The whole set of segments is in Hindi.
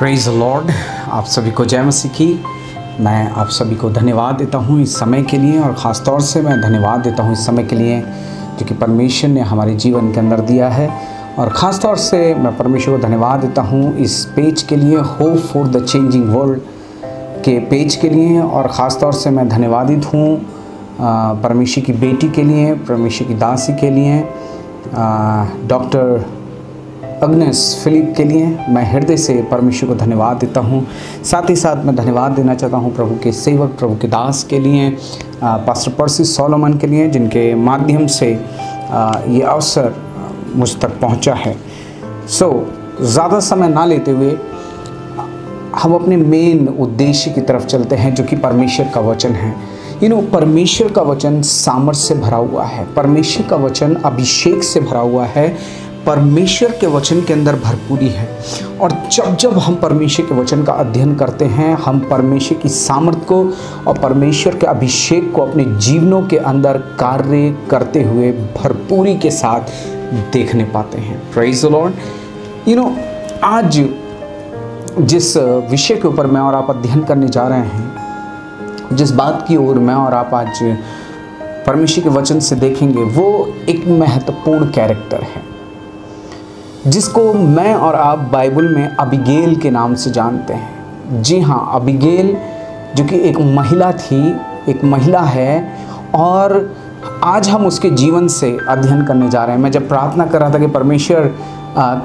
Praise the Lord. आप सभी को जय मसीह की। मैं आप सभी को धन्यवाद देता हूँ इस समय के लिए, और ख़ास तौर से मैं धन्यवाद देता हूँ इस समय के लिए जो कि परमेश्वर ने हमारे जीवन के अंदर दिया है। और ख़ास तौर से मैं परमेश्वर को धन्यवाद देता हूँ इस पेज के लिए, hope for the changing world के पेज के लिए। और ख़ास तौर से मैं धन्यवादित हूँ परमेश्वर की बेटी के लिए, परमेश्वर की दासी के लिए, डॉक्टर अग्नेस फिलिप के लिए मैं हृदय से परमेश्वर को धन्यवाद देता हूँ। साथ ही साथ मैं धन्यवाद देना चाहता हूँ प्रभु के सेवक, प्रभु के दास के लिए, पास्टर पर्सी सोलोमन के लिए, जिनके माध्यम से ये अवसर मुझ तक पहुँचा है। ज़्यादा समय ना लेते हुए हम अपने मेन उद्देश्य की तरफ चलते हैं, जो कि परमेश्वर का वचन है। परमेश्वर का वचन सामर्थ्य से भरा हुआ है, परमेश्वर का वचन अभिषेक से भरा हुआ है, परमेश्वर के वचन के अंदर भरपूरी है। और जब जब हम परमेश्वर के वचन का अध्ययन करते हैं, हम परमेश्वर की सामर्थ को और परमेश्वर के अभिषेक को अपने जीवनों के अंदर कार्य करते हुए भरपूरी के साथ देखने पाते हैं। Praise the Lord. आज जिस विषय के ऊपर मैं और आप अध्ययन करने जा रहे हैं, जिस बात की ओर मैं और आप आज परमेश्वर के वचन से देखेंगे, वो एक महत्वपूर्ण कैरेक्टर है जिसको मैं और आप बाइबल में अबीगेल के नाम से जानते हैं। जी हाँ, अबीगेल जो कि एक महिला थी, एक महिला है, और आज हम उसके जीवन से अध्ययन करने जा रहे हैं। मैं जब प्रार्थना कर रहा था कि परमेश्वर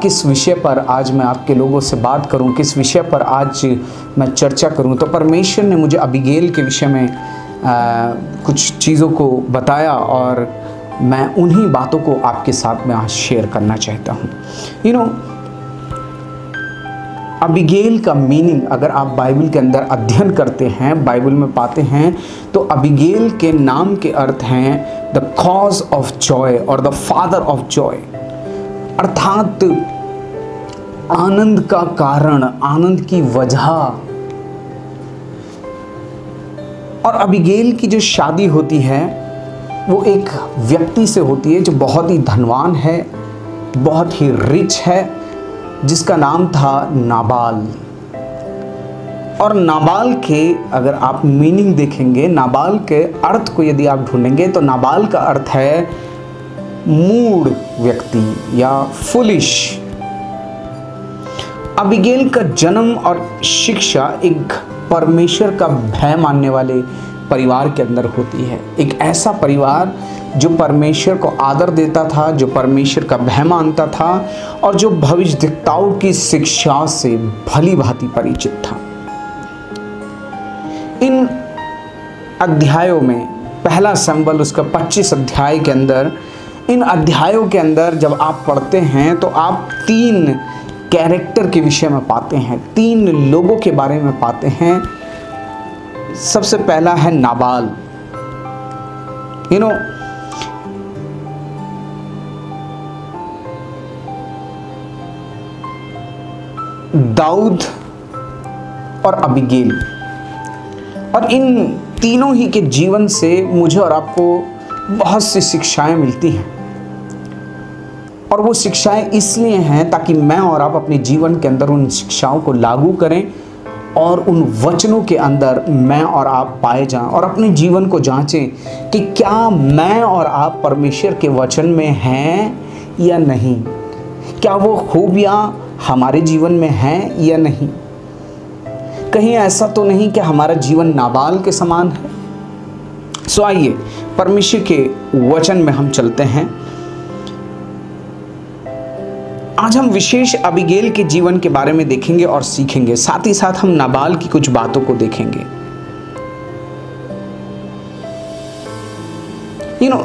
किस विषय पर आज मैं आपके लोगों से बात करूं, किस विषय पर आज मैं चर्चा करूं, तो परमेश्वर ने मुझे अबीगेल के विषय में कुछ चीज़ों को बताया, और मैं उन्हीं बातों को आपके साथ में आज शेयर करना चाहता हूँ। अबीगेल का मीनिंग अगर आप बाइबल के अंदर अध्ययन करते हैं, बाइबल में पाते हैं, तो अबीगेल के नाम के अर्थ हैं द कॉज ऑफ जॉय और द फादर ऑफ जॉय, अर्थात आनंद का कारण, आनंद की वजह। और अबीगेल की जो शादी होती है वो एक व्यक्ति से होती है जो बहुत ही धनवान है, बहुत ही रिच है, जिसका नाम था नाबाल। और नाबाल के अगर आप मीनिंग देखेंगे, नाबाल के अर्थ को यदि आप ढूंढेंगे, तो नाबाल का अर्थ है मूढ़ व्यक्ति या फुलिश। अबीगेल का जन्म और शिक्षा एक परमेश्वर का भय मानने वाले परिवार के अंदर होती है। एक ऐसा परिवार जो परमेश्वर को आदर देता था, जो परमेश्वर का भय मानता था, और जो भविष्यद्वक्ताओं की शिक्षा से भली भांति परिचित था। इन अध्यायों में पहला शमूएल उसका 25 अध्याय के अंदर, इन अध्यायों के अंदर जब आप पढ़ते हैं तो आप 3 कैरेक्टर के विषय में पाते हैं, 3 लोगों के बारे में पाते हैं। सबसे पहला है नाबाल। दाऊद और अबीगेल, और इन तीनों ही के जीवन से मुझे और आपको बहुत सी शिक्षाएं मिलती हैं, और वो शिक्षाएं इसलिए हैं ताकि मैं और आप अपने जीवन के अंदर उन शिक्षाओं को लागू करें और उन वचनों के अंदर मैं और आप पाए जाएं और अपने जीवन को जांचें कि क्या मैं और आप परमेश्वर के वचन में हैं या नहीं, क्या वो खूबियां हमारे जीवन में हैं या नहीं। कहीं ऐसा तो नहीं कि हमारा जीवन नाबाल के समान है। सो आइए परमेश्वर के वचन में हम चलते हैं। आज हम विशेष अबीगेल के जीवन के बारे में देखेंगे और सीखेंगे, साथ ही साथ हम नाबाल की कुछ बातों को देखेंगे।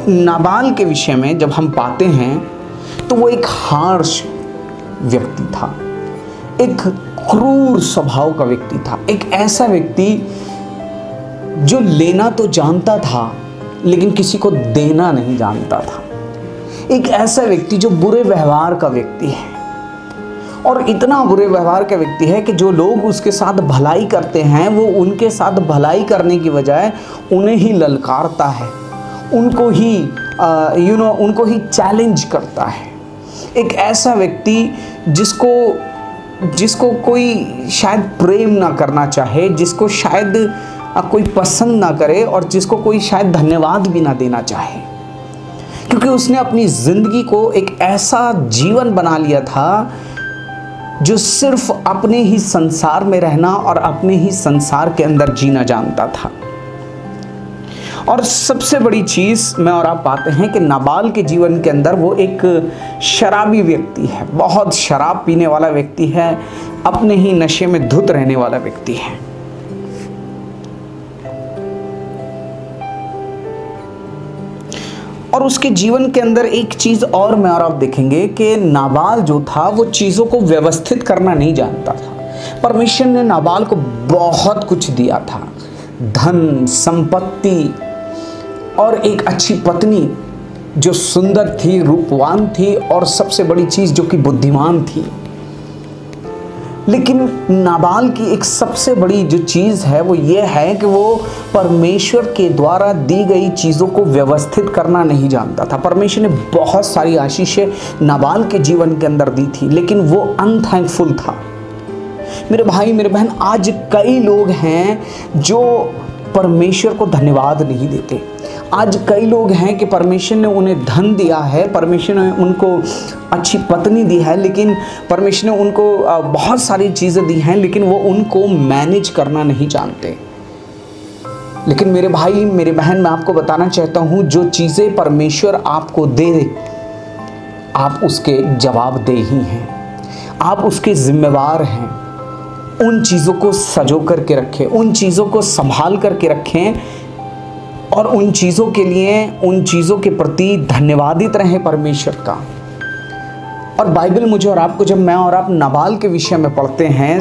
नाबाल के विषय में जब हम पाते हैं तो वो एक हार्श व्यक्ति था, एक क्रूर स्वभाव का व्यक्ति था, एक ऐसा व्यक्ति जो लेना तो जानता था लेकिन किसी को देना नहीं जानता था, एक ऐसा व्यक्ति जो बुरे व्यवहार का व्यक्ति है, और इतना बुरे व्यवहार का व्यक्ति है कि जो लोग उसके साथ भलाई करते हैं वो उनके साथ भलाई करने की बजाय उन्हें ही ललकारता है, उनको ही चैलेंज करता है। एक ऐसा व्यक्ति जिसको कोई शायद प्रेम ना करना चाहे, जिसको शायद कोई पसंद ना करे और जिसको कोई शायद धन्यवाद भी ना देना चाहे, क्योंकि उसने अपनी जिंदगी को एक ऐसा जीवन बना लिया था जो सिर्फ अपने ही संसार में रहना और अपने ही संसार के अंदर जीना जानता था। और सबसे बड़ी चीज मैं और आप पाते हैं कि नाबाल के जीवन के अंदर वो एक शराबी व्यक्ति है, बहुत शराब पीने वाला व्यक्ति है, अपने ही नशे में धुत रहने वाला व्यक्ति है। और उसके जीवन के अंदर एक चीज और मैं और आप देखेंगे कि नाबाल जो था वो चीजों को व्यवस्थित करना नहीं जानता था। परमेश्वर ने नाबाल को बहुत कुछ दिया था, धन, संपत्ति और एक अच्छी पत्नी जो सुंदर थी, रूपवान थी, और सबसे बड़ी चीज जो कि बुद्धिमान थी। लेकिन नाबाल की एक सबसे बड़ी जो चीज़ है वो ये है कि वो परमेश्वर के द्वारा दी गई चीज़ों को व्यवस्थित करना नहीं जानता था। परमेश्वर ने बहुत सारी आशीषें नाबाल के जीवन के अंदर दी थी, लेकिन वो अनथैंकफुल था। मेरे भाई मेरे बहन, आज कई लोग हैं जो परमेश्वर को धन्यवाद नहीं देते। आज कई लोग हैं कि परमेश्वर ने उन्हें धन दिया है, परमेश्वर ने उनको अच्छी पत्नी दी है, लेकिन परमेश्वर ने उनको बहुत सारी चीज़ें दी हैं, लेकिन वो उनको मैनेज करना नहीं जानते। लेकिन मेरे भाई मेरे बहन, मैं आपको बताना चाहता हूँ, जो चीज़ें परमेश्वर आपको दे, आप उसके जवाबदेही हैं, आप उसके जिम्मेवार हैं। उन चीज़ों को सजो करके रखें, उन चीज़ों को संभाल करके रखें, और उन चीज़ों के लिए, उन चीज़ों के प्रति धन्यवादित रहें परमेश्वर का। और बाइबल मुझे और आपको, जब मैं और आप नाबाल के विषय में पढ़ते हैं,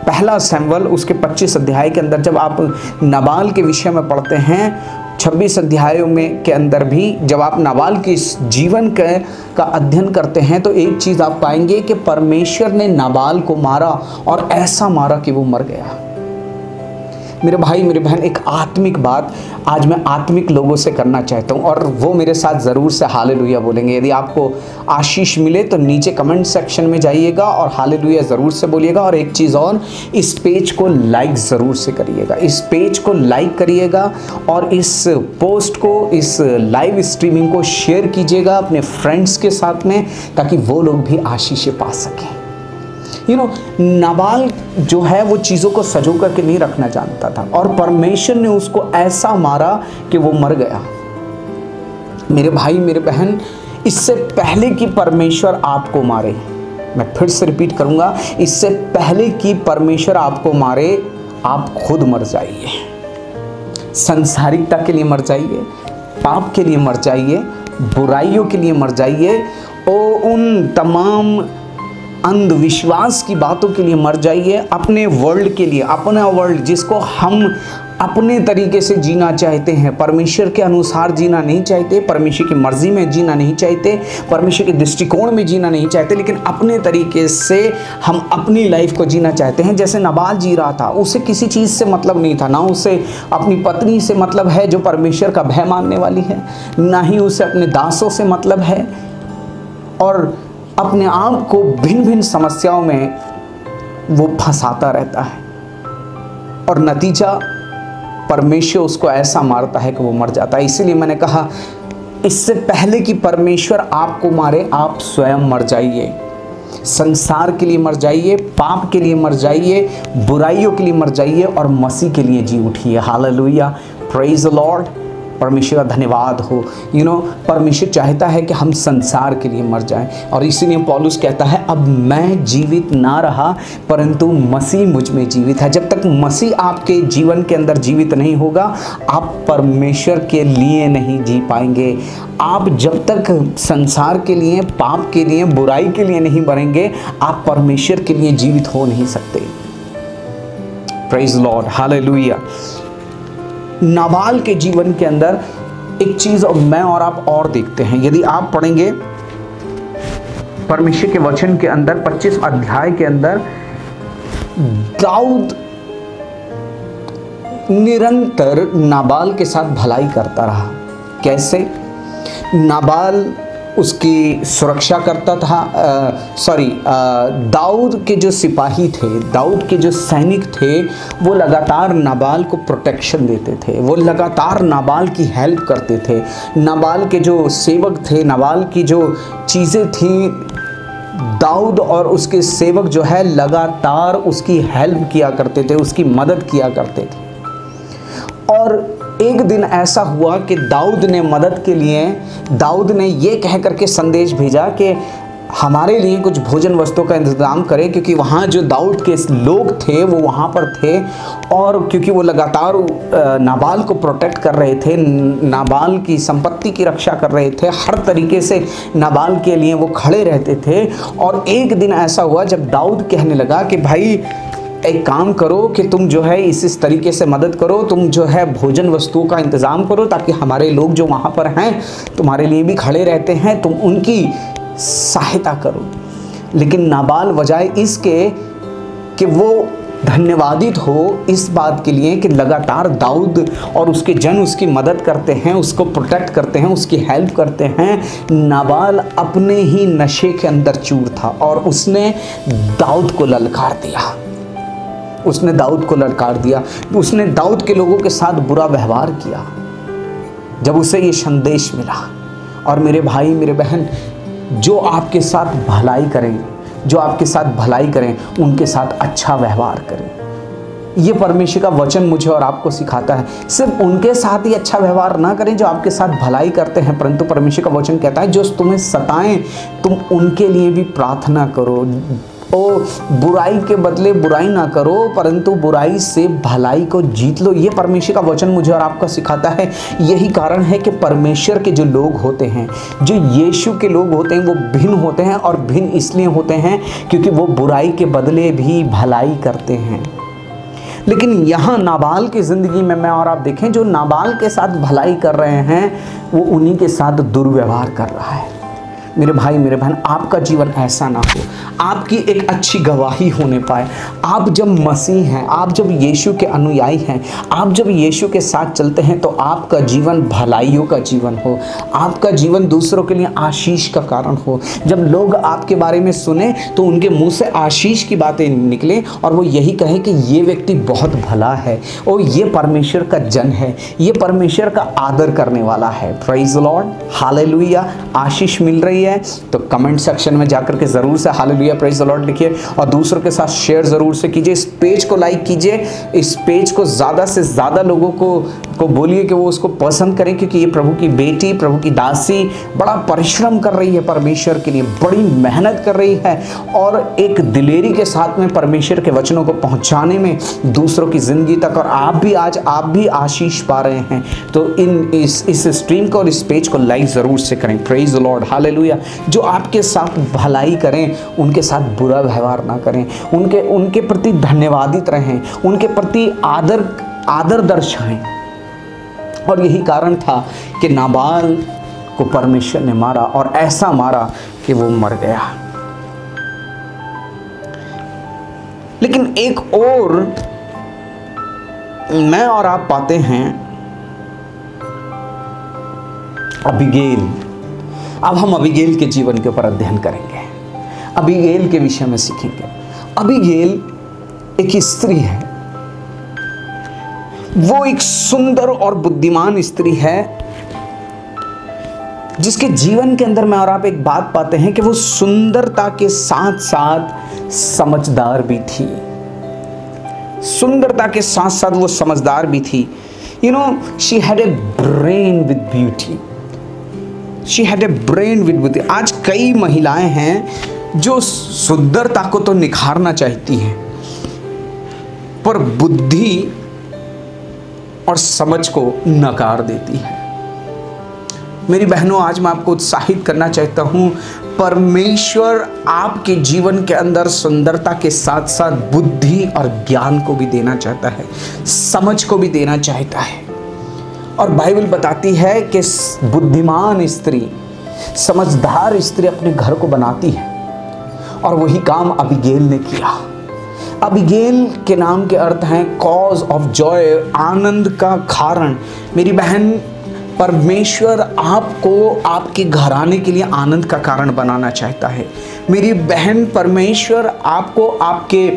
पहला सैमुएल उसके 25 अध्याय के अंदर जब आप नाबाल के विषय में पढ़ते हैं, 26 अध्यायों में के अंदर भी जब आप नाबाल के इस जीवन का अध्ययन करते हैं तो एक चीज़ आप पाएंगे कि परमेश्वर ने नाबाल को मारा, और ऐसा मारा कि वो मर गया। मेरे भाई मेरे बहन, एक आत्मिक बात आज मैं आत्मिक लोगों से करना चाहता हूँ, और वो मेरे साथ ज़रूर से हालेलुया बोलेंगे। यदि आपको आशीष मिले तो नीचे कमेंट सेक्शन में जाइएगा और हालेलुया ज़रूर से बोलिएगा। और एक चीज़ और, इस पेज को लाइक ज़रूर से करिएगा, इस पेज को लाइक करिएगा, और इस पोस्ट को, इस लाइव स्ट्रीमिंग को शेयर कीजिएगा अपने फ्रेंड्स के साथ में, ताकि वो लोग भी आशीष पा सकें। नाबाल जो है वो चीज़ों को सजो करके नहीं रखना जानता था, और परमेश्वर ने उसको ऐसा मारा कि वो मर गया। मेरे भाई मेरे बहन, इससे पहले कि परमेश्वर आपको मारे, मैं फिर से रिपीट करूंगा, इससे पहले कि परमेश्वर आपको मारे, आप खुद मर जाइए। संसारिकता के लिए मर जाइए, पाप के लिए मर जाइए, बुराइयों के लिए मर जाइए, और उन तमाम अंधविश्वास की बातों के लिए मर जाइए, अपने वर्ल्ड के लिए, अपना वर्ल्ड जिसको हम अपने तरीके से जीना चाहते हैं, परमेश्वर के अनुसार जीना नहीं चाहते, परमेश्वर की मर्जी में जीना नहीं चाहते, परमेश्वर के दृष्टिकोण में जीना नहीं चाहते, लेकिन अपने तरीके से हम अपनी लाइफ को जीना चाहते हैं। जैसे नाबाल जी रहा था, उसे किसी चीज़ से मतलब नहीं था, ना उसे अपनी पत्नी से मतलब है जो परमेश्वर का भय मानने वाली है, ना ही उसे अपने दासों से मतलब है, और अपने आप को भिन्न भिन्न समस्याओं में वो फंसाता रहता है, और नतीजा परमेश्वर उसको ऐसा मारता है कि वो मर जाता है। इसीलिए मैंने कहा, इससे पहले कि परमेश्वर आपको मारे, आप स्वयं मर जाइए। संसार के लिए मर जाइए, पाप के लिए मर जाइए, बुराइयों के लिए मर जाइए, और मसीह के लिए जी उठिए। Hallelujah, praise the Lord. परमेश्वर का धन्यवाद हो। परमेश्वर चाहता है कि हम संसार के लिए मर जाएं, और इसीलिए पौलुस कहता है, अब मैं जीवित ना रहा परंतु मसीह मुझ में जीवित है। जब तक मसीह आपके जीवन के अंदर जीवित नहीं होगा, आप परमेश्वर के लिए नहीं जी पाएंगे। आप जब तक संसार के लिए, पाप के लिए, बुराई के लिए नहीं मरेंगे, आप परमेश्वर के लिए जीवित हो नहीं सकते। Praise Lord, hallelujah. नाबाल के जीवन के अंदर एक चीज और मैं और आप और देखते हैं। यदि आप पढ़ेंगे परमेश्वर के वचन के अंदर 25 अध्याय के अंदर, दाऊद निरंतर नाबाल के साथ भलाई करता रहा। कैसे? नाबाल उसकी सुरक्षा करता था। दाऊद के जो सिपाही थे, दाऊद के जो सैनिक थे, वो लगातार नाबाल को प्रोटेक्शन देते थे, वो लगातार नाबाल की हेल्प करते थे। नाबाल के जो सेवक थे, नाबाल की जो चीज़ें थी, दाऊद और उसके सेवक जो है लगातार उसकी हेल्प किया करते थे, उसकी मदद किया करते थे। और एक दिन ऐसा हुआ कि दाऊद ने मदद के लिए, दाऊद ने ये कह करके संदेश भेजा कि हमारे लिए कुछ भोजन वस्तुओं का इंतज़ाम करें, क्योंकि वहाँ जो दाऊद के लोग थे वो वहाँ पर थे, और क्योंकि वो लगातार नाबाल को प्रोटेक्ट कर रहे थे, नाबाल की संपत्ति की रक्षा कर रहे थे, हर तरीके से नाबाल के लिए वो खड़े रहते थे। और एक दिन ऐसा हुआ जब दाऊद कहने लगा कि भाई एक काम करो कि तुम जो है इस तरीके से मदद करो, तुम जो है भोजन वस्तुओं का इंतज़ाम करो, ताकि हमारे लोग जो वहाँ पर हैं तुम्हारे लिए भी खड़े रहते हैं, तुम उनकी सहायता करो। लेकिन नाबाल बजाय इसके कि वो धन्यवादित हो इस बात के लिए कि लगातार दाऊद और उसके जन उसकी मदद करते हैं, उसको प्रोटेक्ट करते हैं, उसकी हेल्प करते हैं, नाबाल अपने ही नशे के अंदर चूर था, और उसने दाऊद को ललकार दिया। उसने दाऊद को ललकार दिया, उसने दाऊद के लोगों के साथ बुरा व्यवहार किया जब उसे ये संदेश मिला। और मेरे भाई, मेरे बहन, जो आपके साथ भलाई करें, जो आपके साथ भलाई करें, उनके साथ अच्छा व्यवहार करें। ये परमेश्वर का वचन मुझे और आपको सिखाता है। सिर्फ उनके साथ ही अच्छा व्यवहार ना करें जो आपके साथ भलाई करते हैं, परंतु परमेश्वर का वचन कहता है जो तुम्हें सताएं, तुम उनके लिए भी प्रार्थना करो। बुराई के बदले बुराई ना करो, परंतु बुराई से भलाई को जीत लो। ये परमेश्वर का वचन मुझे और आपको सिखाता है। यही कारण है कि परमेश्वर के जो लोग होते हैं, जो यीशु के लोग होते हैं, वो भिन्न होते हैं, और भिन्न इसलिए होते हैं क्योंकि वो बुराई के बदले भी भलाई करते हैं। लेकिन यहाँ नाबाल की ज़िंदगी में मैं और आप देखें, जो नाबाल के साथ भलाई कर रहे हैं वो उन्हीं के साथ दुर्व्यवहार कर रहा है। मेरे भाई, मेरे बहन, आपका जीवन ऐसा ना हो, आपकी एक अच्छी गवाही होने पाए। आप जब मसीह हैं, आप जब यीशु के अनुयायी हैं, आप जब यीशु के साथ चलते हैं, तो आपका जीवन भलाइयों का जीवन हो, आपका जीवन दूसरों के लिए आशीष का कारण हो। जब लोग आपके बारे में सुने तो उनके मुंह से आशीष की बातें निकले, और वो यही कहें कि ये व्यक्ति बहुत भला है, और ये परमेश्वर का जन है, ये परमेश्वर का आदर करने वाला है। Praise the Lord, hallelujah. आशीष मिल रही है तो कमेंट सेक्शन में जाकर के जरूर से हालेलुया, प्रेज द लॉर्ड लिखिए, और दूसरों के साथ शेयर जरूर से कीजिए। इस पेज को लाइक कीजिए, इस पेज को ज़्यादा से ज़्यादा लोगों को बोलिए कि वो उसको पसंद करें, क्योंकि ये प्रभु की बेटी, प्रभु की दासी बड़ा परिश्रम कर रही है परमेश्वर के लिए, बड़ी मेहनत कर रही है, और एक दिलेरी के साथ में परमेश्वर के वचनों को पहुंचाने में दूसरों की ज़िंदगी तक। और आप भी आशीष पा रहे हैं, तो इस स्ट्रीम को और इस पेज को लाइक ज़रूर से करें। Praise the Lord, hallelujah. जो आपके साथ भलाई करें उनके साथ बुरा व्यवहार ना करें, उनके प्रति धन्यवादित रहें, उनके प्रति आदर आदर दर्शाएं। और यही कारण था कि नाबाल को परमेश्वर ने मारा, और ऐसा मारा कि वो मर गया। लेकिन एक और मैं और आप पाते हैं अबीगैल। अब हम अबीगैल के जीवन के ऊपर अध्ययन करेंगे, अबीगैल के विषय में सीखेंगे। अबीगैल एक स्त्री है, वो एक सुंदर और बुद्धिमान स्त्री है, जिसके जीवन के अंदर मैं और आप एक बात पाते हैं कि वो सुंदरता के साथ साथ समझदार भी थी। सुंदरता के साथ साथ वो समझदार भी थी। You know, she had a brain with beauty, she had a brain with beauty. आज कई महिलाएं हैं जो सुंदरता को तो निखारना चाहती हैं, पर बुद्धि और समझ को नकार देती है। मेरी बहनों, आज मैं आपको उत्साहित करना चाहता हूं, परमेश्वर आपके जीवन के अंदर सुंदरता के साथ साथ बुद्धि और ज्ञान को भी देना चाहता है, समझ को भी देना चाहता है। और बाइबल बताती है कि बुद्धिमान स्त्री, समझदार स्त्री अपने घर को बनाती है, और वही काम अबीगैल ने किया। अबीगैल के नाम के अर्थ हैं कॉज ऑफ जॉय, आनंद का कारण। मेरी बहन, परमेश्वर आपको आपके घराने के लिए आनंद का कारण बनाना चाहता है। मेरी बहन, परमेश्वर आपको आपके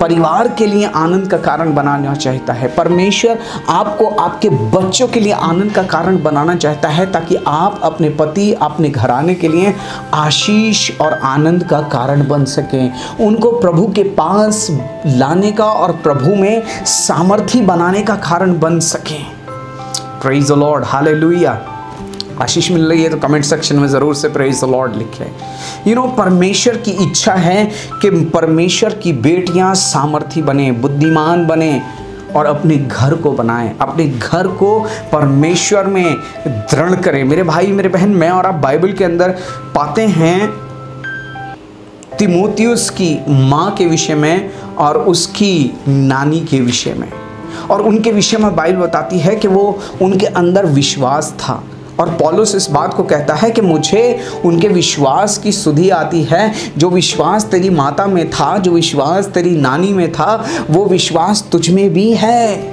परिवार के लिए आनंद का कारण बनाना चाहता है। परमेश्वर आपको आपके बच्चों के लिए आनंद का कारण बनाना चाहता है, ताकि आप अपने पति, अपने घराने के लिए आशीष और आनंद का कारण बन सकें, उनको प्रभु के पास लाने का और प्रभु में सामर्थी बनाने का कारण बन सकें। Praise the Lord, hallelujah. आशीष मिल रही है तो कमेंट सेक्शन में ज़रूर से प्रेज द लॉर्ड लिखें। यू नो, परमेश्वर की इच्छा है कि परमेश्वर की बेटियां सामर्थी बने, बुद्धिमान बने, और अपने घर को बनाएं, अपने घर को परमेश्वर में दृढ़ करें। मेरे भाई, मेरे बहन, मैं और आप बाइबल के अंदर पाते हैं तीमुथियुस की माँ के विषय में और उसकी नानी के विषय में, और उनके विषय में बाइबल बताती है कि वो उनके अंदर विश्वास था। और पौलुस इस बात को कहता है कि मुझे उनके विश्वास की सुधि आती है। जो विश्वास तेरी माता में था, जो विश्वास तेरी नानी में था, वो विश्वास तुझ में भी है।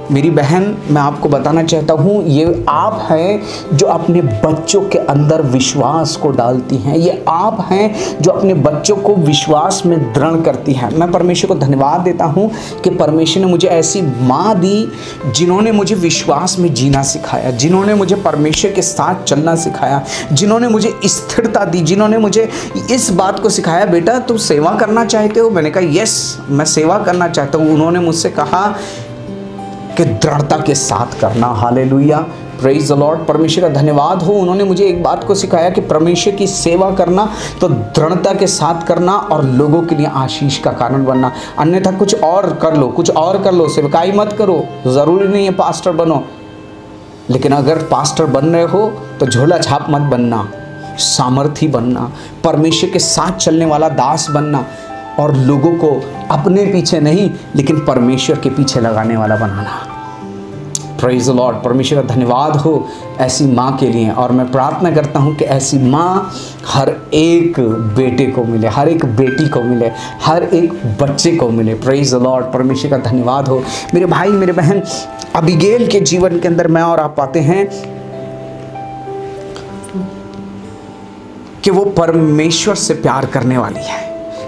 मेरी बहन, मैं आपको बताना चाहता हूँ, ये आप हैं जो अपने बच्चों के अंदर विश्वास को डालती हैं। ये आप हैं जो अपने बच्चों को विश्वास में दृढ़ करती हैं। मैं परमेश्वर को धन्यवाद देता हूँ कि परमेश्वर ने मुझे ऐसी माँ दी जिन्होंने मुझे विश्वास में जीना सिखाया, जिन्होंने मुझे परमेश्वर के साथ चलना सिखाया, जिन्होंने मुझे स्थिरता दी, जिन्होंने मुझे इस बात को सिखाया, बेटा तुम सेवा करना चाहते हो? मैंने कहा यस, मैं सेवा करना चाहता हूँ। उन्होंने मुझसे कहा कि दृढ़ता के साथ करना। Hallelujah, praise the Lord. परमेश्वर का धन्यवाद हो, उन्होंने मुझे एक बात को सिखाया कि परमेश्वर की सेवा करना तो दृढ़ता के साथ करना और लोगों के लिए आशीष का कारण बनना। अन्यथा कुछ और कर लो, कुछ और कर लो, सेवकाई मत करो। ज़रूरी नहीं है पास्टर बनो, लेकिन अगर पास्टर बन रहे हो तो झोला छाप मत बनना, सामर्थी बनना, परमेश्वर के साथ चलने वाला दास बनना, और लोगों को अपने पीछे नहीं लेकिन परमेश्वर के पीछे लगाने वाला बनाना। Praise the Lord. परमेश्वर का धन्यवाद हो ऐसी माँ के लिए, और मैं प्रार्थना करता हूँ कि ऐसी माँ हर एक बेटे को मिले, हर एक बेटी को मिले, हर एक बच्चे को मिले। Praise the Lord. परमेश्वर का धन्यवाद हो। मेरे भाई, मेरे बहन, अबीगैल के जीवन के अंदर मैं और आप पाते हैं कि वो परमेश्वर से प्यार करने वाली है।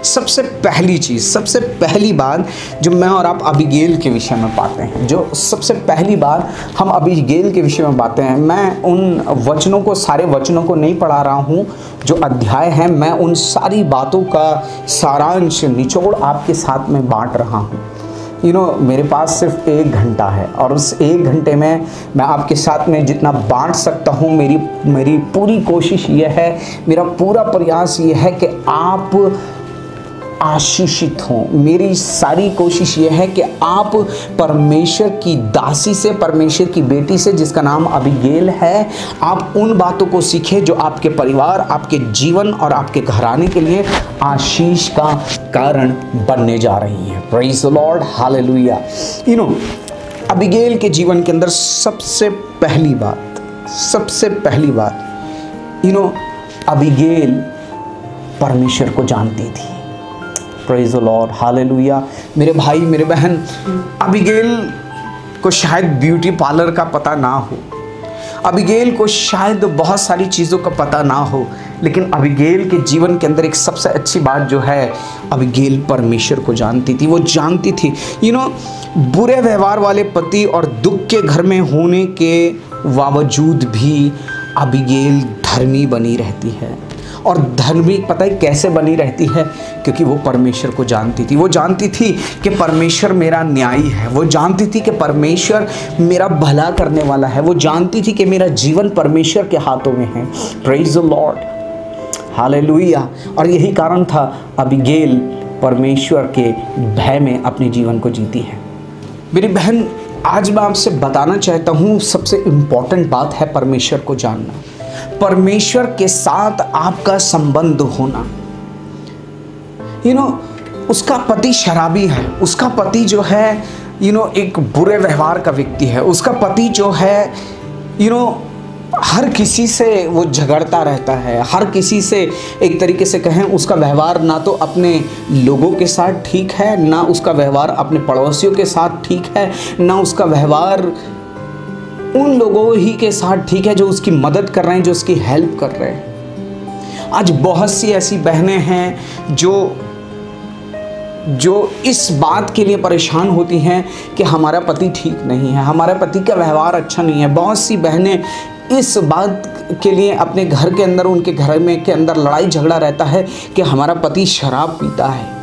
सबसे पहली चीज़, सबसे पहली बात जो मैं और आप अबीगैल के विषय में पाते हैं, जो सबसे पहली बात हम अबीगैल के विषय में पाते हैं, मैं उन वचनों को, सारे वचनों को नहीं पढ़ा रहा हूँ जो अध्याय हैं, मैं उन सारी बातों का सारांश, निचोड़ आपके साथ में बांट रहा हूँ। यू नो, मेरे पास सिर्फ 1 घंटा है, और उस 1 घंटे में मैं आपके साथ में जितना बांट सकता हूँ, मेरी पूरी कोशिश ये है, मेरा पूरा प्रयास ये है कि आप आशीषित हों। मेरी सारी कोशिश ये है कि आप परमेश्वर की दासी से, परमेश्वर की बेटी से, जिसका नाम अबीगैल है, आप उन बातों को सीखें जो आपके परिवार, आपके जीवन और आपके घराने के लिए आशीष का कारण बनने जा रही हैं। Praise the Lord, hallelujah. Abigail के जीवन के अंदर सबसे पहली बात अबीगैल परमेश्वर को जानती थी। Praise the Lord, hallelujah. मेरे भाई, मेरे बहन, अबीगैल को शायद ब्यूटी पार्लर का पता ना हो, अबीगैल को शायद बहुत सारी चीज़ों का पता ना हो, लेकिन अबीगैल के जीवन के अंदर एक सबसे अच्छी बात जो है, अबीगैल परमेश्वर को जानती थी। वो जानती थी बुरे व्यवहार वाले पति और दुख के घर में होने के बावजूद भी अबीगैल धर्मी बनी रहती है। और धर्मी पता है कैसे बनी रहती है? क्योंकि वो परमेश्वर को जानती थी। वो जानती थी कि परमेश्वर मेरा न्यायी है। वो जानती थी कि परमेश्वर मेरा भला करने वाला है। वो जानती थी कि मेरा जीवन परमेश्वर के हाथों में है। Praise the Lord, hallelujah. और यही कारण था अबीगैल परमेश्वर के भय में अपने जीवन को जीती है। मेरी बहन, आज मैं आपसे बताना चाहता हूँ, सबसे इम्पॉर्टेंट बात है परमेश्वर को जानना, परमेश्वर के साथ आपका संबंध होना। उसका पति शराबी है, उसका पति जो है एक बुरे व्यवहार का व्यक्ति है, उसका पति जो है हर किसी से वो झगड़ता रहता है, हर किसी से एक तरीके से कहें उसका व्यवहार ना तो अपने लोगों के साथ ठीक है, ना उसका व्यवहार अपने पड़ोसियों के साथ ठीक है, ना उसका व्यवहार उन लोगों ही के साथ ठीक है जो उसकी मदद कर रहे हैं, जो उसकी हेल्प कर रहे हैं। आज बहुत सी ऐसी बहनें हैं जो इस बात के लिए परेशान होती हैं कि हमारा पति ठीक नहीं है, हमारा पति का व्यवहार अच्छा नहीं है। बहुत सी बहनें इस बात के लिए अपने घर के अंदर, उनके घर में के अंदर लड़ाई झगड़ा रहता है कि हमारा पति शराब पीता है।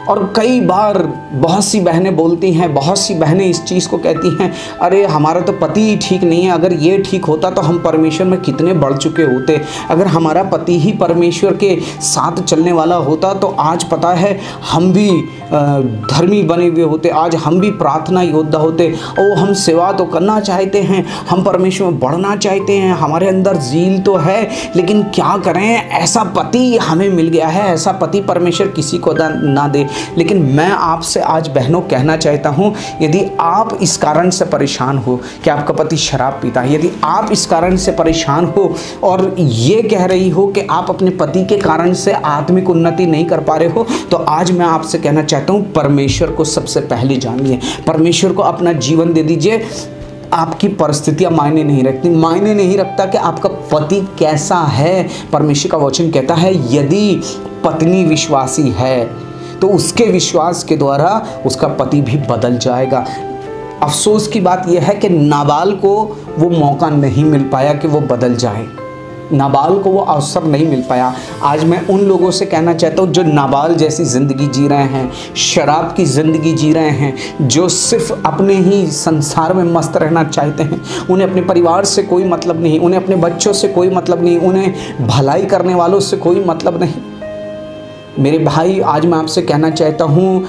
और कई बार बहुत सी बहनें बोलती हैं, बहुत सी बहनें इस चीज़ को कहती हैं, अरे हमारा तो पति ही ठीक नहीं है, अगर ये ठीक होता तो हम परमेश्वर में कितने बढ़ चुके होते। अगर हमारा पति ही परमेश्वर के साथ चलने वाला होता तो आज पता है हम भी धर्मी बने हुए होते, आज हम भी प्रार्थना योद्धा होते। और हम सेवा तो करना चाहते हैं, हम परमेश्वर में बढ़ना चाहते हैं, हमारे अंदर ज़ील तो है, लेकिन क्या करें, ऐसा पति हमें मिल गया है, ऐसा पति परमेश्वर किसी को ना दे। लेकिन मैं आपसे आज बहनों कहना चाहता हूं, यदि आप इस कारण से परेशान हो कि आपका पति शराब पीता है, यदि आप इस कारण से परेशान हो और ये कह रही हो कि आप अपने पति के कारण से आत्मिक उन्नति नहीं कर पा रहे हो, तो आज मैं आपसे कहना चाहता हूं, परमेश्वर को सबसे पहले जानिए, परमेश्वर को अपना जीवन दे दीजिए। आपकी परिस्थितियां मायने नहीं रखती, मायने नहीं रखता कि आपका पति कैसा है। परमेश्वर का वचन कहता है यदि पत्नी विश्वासी है तो उसके विश्वास के द्वारा उसका पति भी बदल जाएगा। अफसोस की बात यह है कि नाबाल को वो मौका नहीं मिल पाया कि वो बदल जाए, नाबाल को वो अवसर नहीं मिल पाया। आज मैं उन लोगों से कहना चाहता हूँ जो नाबाल जैसी ज़िंदगी जी रहे हैं, शराब की ज़िंदगी जी रहे हैं, जो सिर्फ अपने ही संसार में मस्त रहना चाहते हैं, उन्हें अपने परिवार से कोई मतलब नहीं, उन्हें अपने बच्चों से कोई मतलब नहीं, उन्हें भलाई करने वालों से कोई मतलब नहीं। मेरे भाई, आज मैं आपसे कहना चाहता हूँ,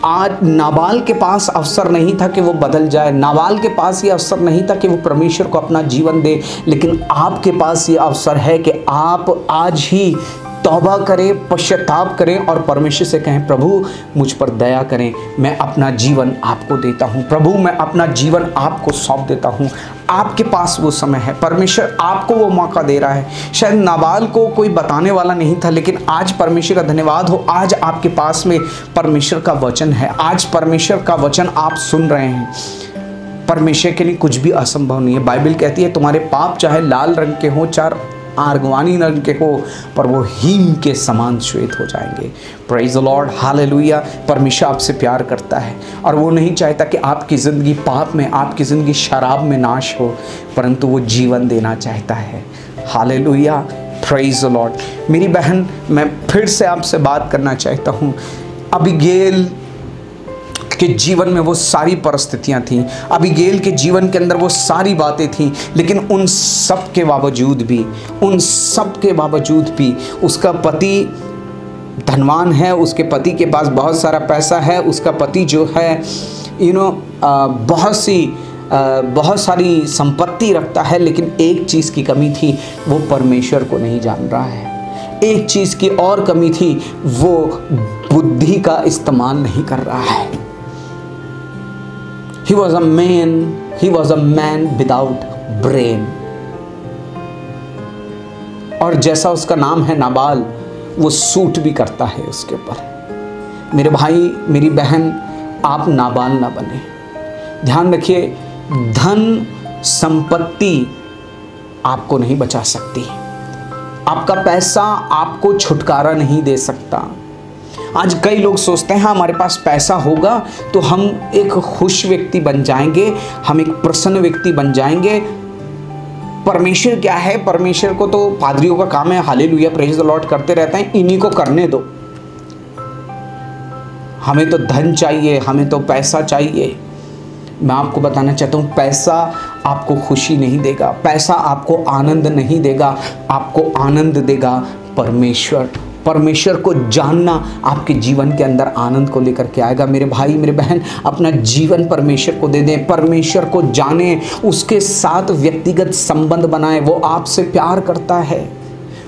आज नाबाल के पास अवसर नहीं था कि वो बदल जाए, नाबाल के पास ये अवसर नहीं था कि वो परमेश्वर को अपना जीवन दे, लेकिन आपके पास ये अवसर है कि आप आज ही तौबा करें, पश्चाताप करें और परमेश्वर से कहें, प्रभु मुझ पर दया करें, मैं अपना जीवन आपको देता हूँ, प्रभु मैं अपना जीवन आपको सौंप देता हूँ। आपके पास वो समय है, परमेश्वर आपको वो मौका दे रहा है। शायद नाबाल को कोई बताने वाला नहीं था, लेकिन आज परमेश्वर का धन्यवाद हो, आज आपके पास में परमेश्वर का वचन है, आज परमेश्वर का वचन आप सुन रहे हैं। परमेश्वर के लिए कुछ भी असंभव नहीं है। बाइबल कहती है तुम्हारे पाप चाहे लाल रंग के हों, चाहे आर्गवानी रंग के हो, पर वो हीम के समान श्वेत हो जाएंगे। Praise the Lord, hallelujah. परमेश्वर आपसे प्यार करता है और वो नहीं चाहता कि आपकी ज़िंदगी पाप में, आपकी ज़िंदगी शराब में नाश हो, परंतु वो जीवन देना चाहता है। Hallelujah, praise the Lord. मेरी बहन, मैं फिर से आपसे बात करना चाहता हूँ, अबीगैल के जीवन में वो सारी परिस्थितियां थीं, अबीगैल के जीवन के अंदर वो सारी बातें थीं, लेकिन उन सब के बावजूद भी बहुत पति धनवान है, उसके पति के पास बहुत सारा पैसा है, उसका पति जो है बहुत सारी संपत्ति रखता है, लेकिन एक चीज़ की कमी थी, वो परमेश्वर को नहीं जान रहा है। एक चीज की और कमी थी, वो बुद्धि का इस्तेमाल नहीं कर रहा है। He was a man without brain। और जैसा उसका नाम है नाबाल, वो सूट भी करता है उसके ऊपर। मेरे भाई मेरी बहन, आप नाबाल ना बने। ध्यान रखिए, धन संपत्ति आपको नहीं बचा सकती, आपका पैसा आपको छुटकारा नहीं दे सकता। आज कई लोग सोचते हैं हमारे पास पैसा होगा तो हम एक खुश व्यक्ति बन जाएंगे, हम एक प्रसन्न व्यक्ति बन जाएंगे। परमेश्वर क्या है? परमेश्वर को तो पादरियों का काम है हालेलुया प्रेज द लॉर्ड करते रहते हैं, इन्हीं को करने दो। हमें तो धन चाहिए, हमें तो पैसा चाहिए। मैं आपको बताना चाहता हूँ, पैसा आपको खुशी नहीं देगा, पैसा आपको आनंद नहीं देगा, आपको आनंद देगा परमेश्वर। परमेश्वर को जानना आपके जीवन के अंदर आनंद को लेकर के आएगा। मेरे भाई मेरे बहन, अपना जीवन परमेश्वर को दे दें, परमेश्वर को जाने, उसके साथ व्यक्तिगत संबंध बनाएं। वो आपसे प्यार करता है,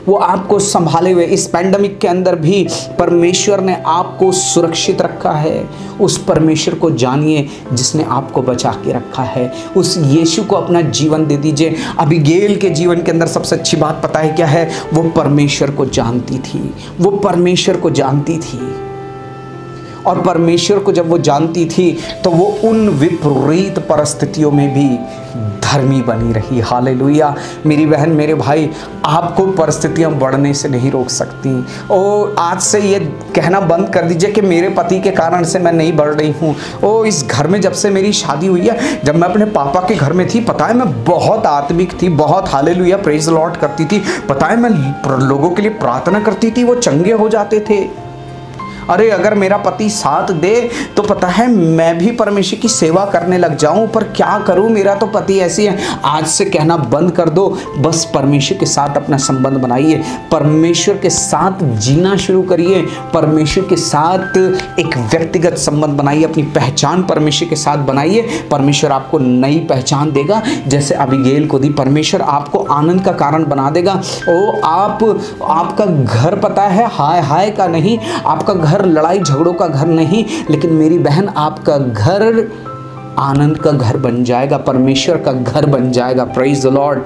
वो आपको संभाले हुए। इस पैंडेमिक के अंदर भी परमेश्वर ने आपको सुरक्षित रखा है। उस परमेश्वर को जानिए जिसने आपको बचा के रखा है। उस यीशु को अपना जीवन दे दीजिए। अबीगैल के जीवन के अंदर सबसे अच्छी बात पता है क्या है? वो परमेश्वर को जानती थी, वो परमेश्वर को जानती थी। और परमेश्वर को जब वो जानती थी तो वो उन विपरीत परिस्थितियों में भी धर्मी बनी रही। हालेलुया। मेरी बहन मेरे भाई, आपको परिस्थितियां बढ़ने से नहीं रोक सकती। ओ आज से ये कहना बंद कर दीजिए कि मेरे पति के कारण से मैं नहीं बढ़ रही हूँ। ओ इस घर में जब से मेरी शादी हुई है, जब मैं अपने पापा के घर में थी, पता है मैं बहुत आत्मिक थी, बहुत हालेलुया प्रेज द लॉर्ड करती थी। पता है मैं लोगों के लिए प्रार्थना करती थी, वो चंगे हो जाते थे। अरे अगर मेरा पति साथ दे तो पता है मैं भी परमेश्वर की सेवा करने लग जाऊं, पर क्या करूं, मेरा तो पति ऐसी है। आज से कहना बंद कर दो, बस परमेश्वर के साथ अपना संबंध बनाइए, परमेश्वर के साथ जीना शुरू करिए, परमेश्वर के साथ एक व्यक्तिगत संबंध बनाइए, अपनी पहचान परमेश्वर के साथ बनाइए। परमेश्वर आपको नई पहचान देगा, जैसे अबीगैल को दी। परमेश्वर आपको आनंद का कारण बना देगा। ओ आपका घर पता है हाय हाय का नहीं, आपका घर लड़ाई झगड़ों का घर नहीं, लेकिन मेरी बहन आपका घर आनंद का घर बन जाएगा, परमेश्वर का घर बन जाएगा। Praise the Lord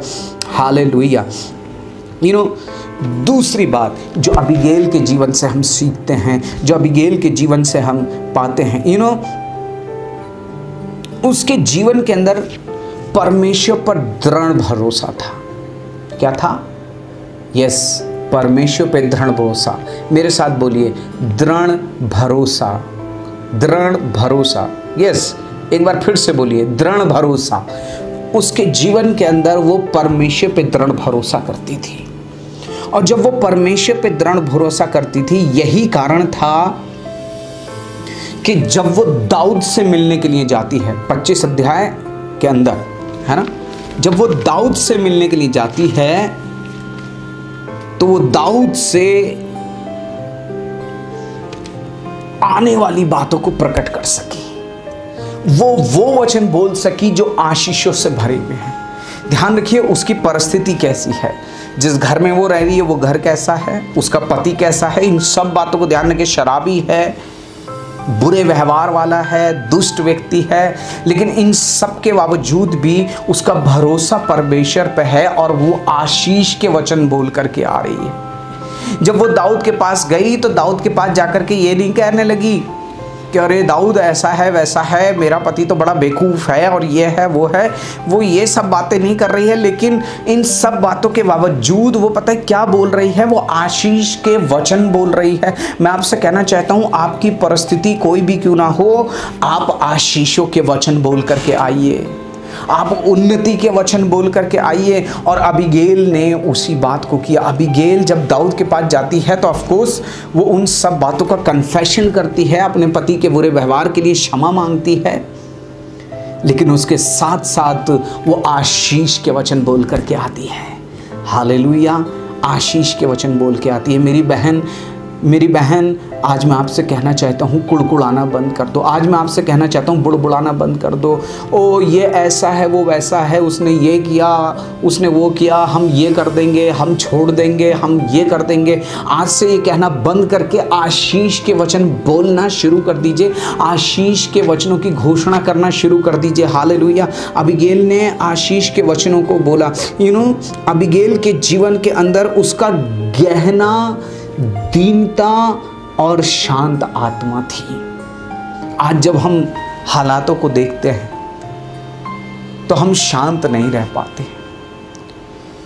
hallelujah. दूसरी बात जो अबीगैल के जीवन से हम सीखते हैं, जो अबीगैल के जीवन से हम पाते हैं, उसके जीवन के अंदर परमेश्वर पर दृढ़ भरोसा था। क्या था? यस, परमेश्वर पे दृढ़ भरोसा। मेरे साथ बोलिए, दृढ़ भरोसा, दृढ़ भरोसा। यस, एक बार फिर से बोलिए, दृढ़ भरोसा। उसके जीवन के अंदर वो परमेश्वर पे दृढ़ भरोसा करती थी। और जब वो परमेश्वर पे दृढ़ भरोसा करती थी, यही कारण था कि जब वो दाऊद से मिलने के लिए जाती है 25 अध्याय के अंदर, है ना, जब वो दाऊद से मिलने के लिए जाती है तो वो दाऊद से आने वाली बातों को प्रकट कर सकी, वो वचन बोल सकी जो आशीषों से भरे हुए हैं। ध्यान रखिए उसकी परिस्थिति कैसी है, जिस घर में वो रह रही है वो घर कैसा है, उसका पति कैसा है, इन सब बातों को ध्यान रखिए। शराबी है, बुरे व्यवहार वाला है, दुष्ट व्यक्ति है, लेकिन इन सब के बावजूद भी उसका भरोसा परमेश्वर पे है और वो आशीष के वचन बोल करके आ रही है। जब वो दाऊद के पास गई तो दाऊद के पास जाकर के ये नहीं कहने लगी कि अरे दाऊद ऐसा है वैसा है, मेरा पति तो बड़ा बेवकूफ़ है और ये है वो ये सब बातें नहीं कर रही है। लेकिन इन सब बातों के बावजूद वो पता है क्या बोल रही है, वो आशीष के वचन बोल रही है। मैं आपसे कहना चाहता हूँ, आपकी परिस्थिति कोई भी क्यों ना हो, आप आशीषों के वचन बोल करके आइए, आप उन्नति के वचन बोल करके आइए। और अबीगैल ने उसी बात को किया। अबीगैल जब दाऊद के पास जाती है तो ऑफ कोर्स वो उन सब बातों का कन्फेशन करती है, अपने पति के बुरे व्यवहार के लिए क्षमा मांगती है, लेकिन उसके साथ साथ वो आशीष के वचन बोल करके आती है। हालेलुया, आशीष के वचन बोल के आती है। मेरी बहन मेरी बहन, आज मैं आपसे कहना चाहता हूँ कुड़कुड़ाना बंद कर दो। आज मैं आपसे कहना चाहता हूँ बुड़बुड़ाना बंद कर दो। ओ ये ऐसा है, वो वैसा है, उसने ये किया, उसने वो किया, हम ये कर देंगे, हम छोड़ देंगे, हम ये कर देंगे। आज से ये कहना बंद करके आशीष के वचन बोलना शुरू कर दीजिए। आशीष के वचनों की घोषणा करना शुरू कर दीजिए। हालेलुया। अबीगैल ने आशीष के वचनों को बोला। अबीगैल के जीवन के अंदर उसका गहना दीनता और शांत आत्मा थी। आज जब हम हालातों को देखते हैं तो हम शांत नहीं रह पाते।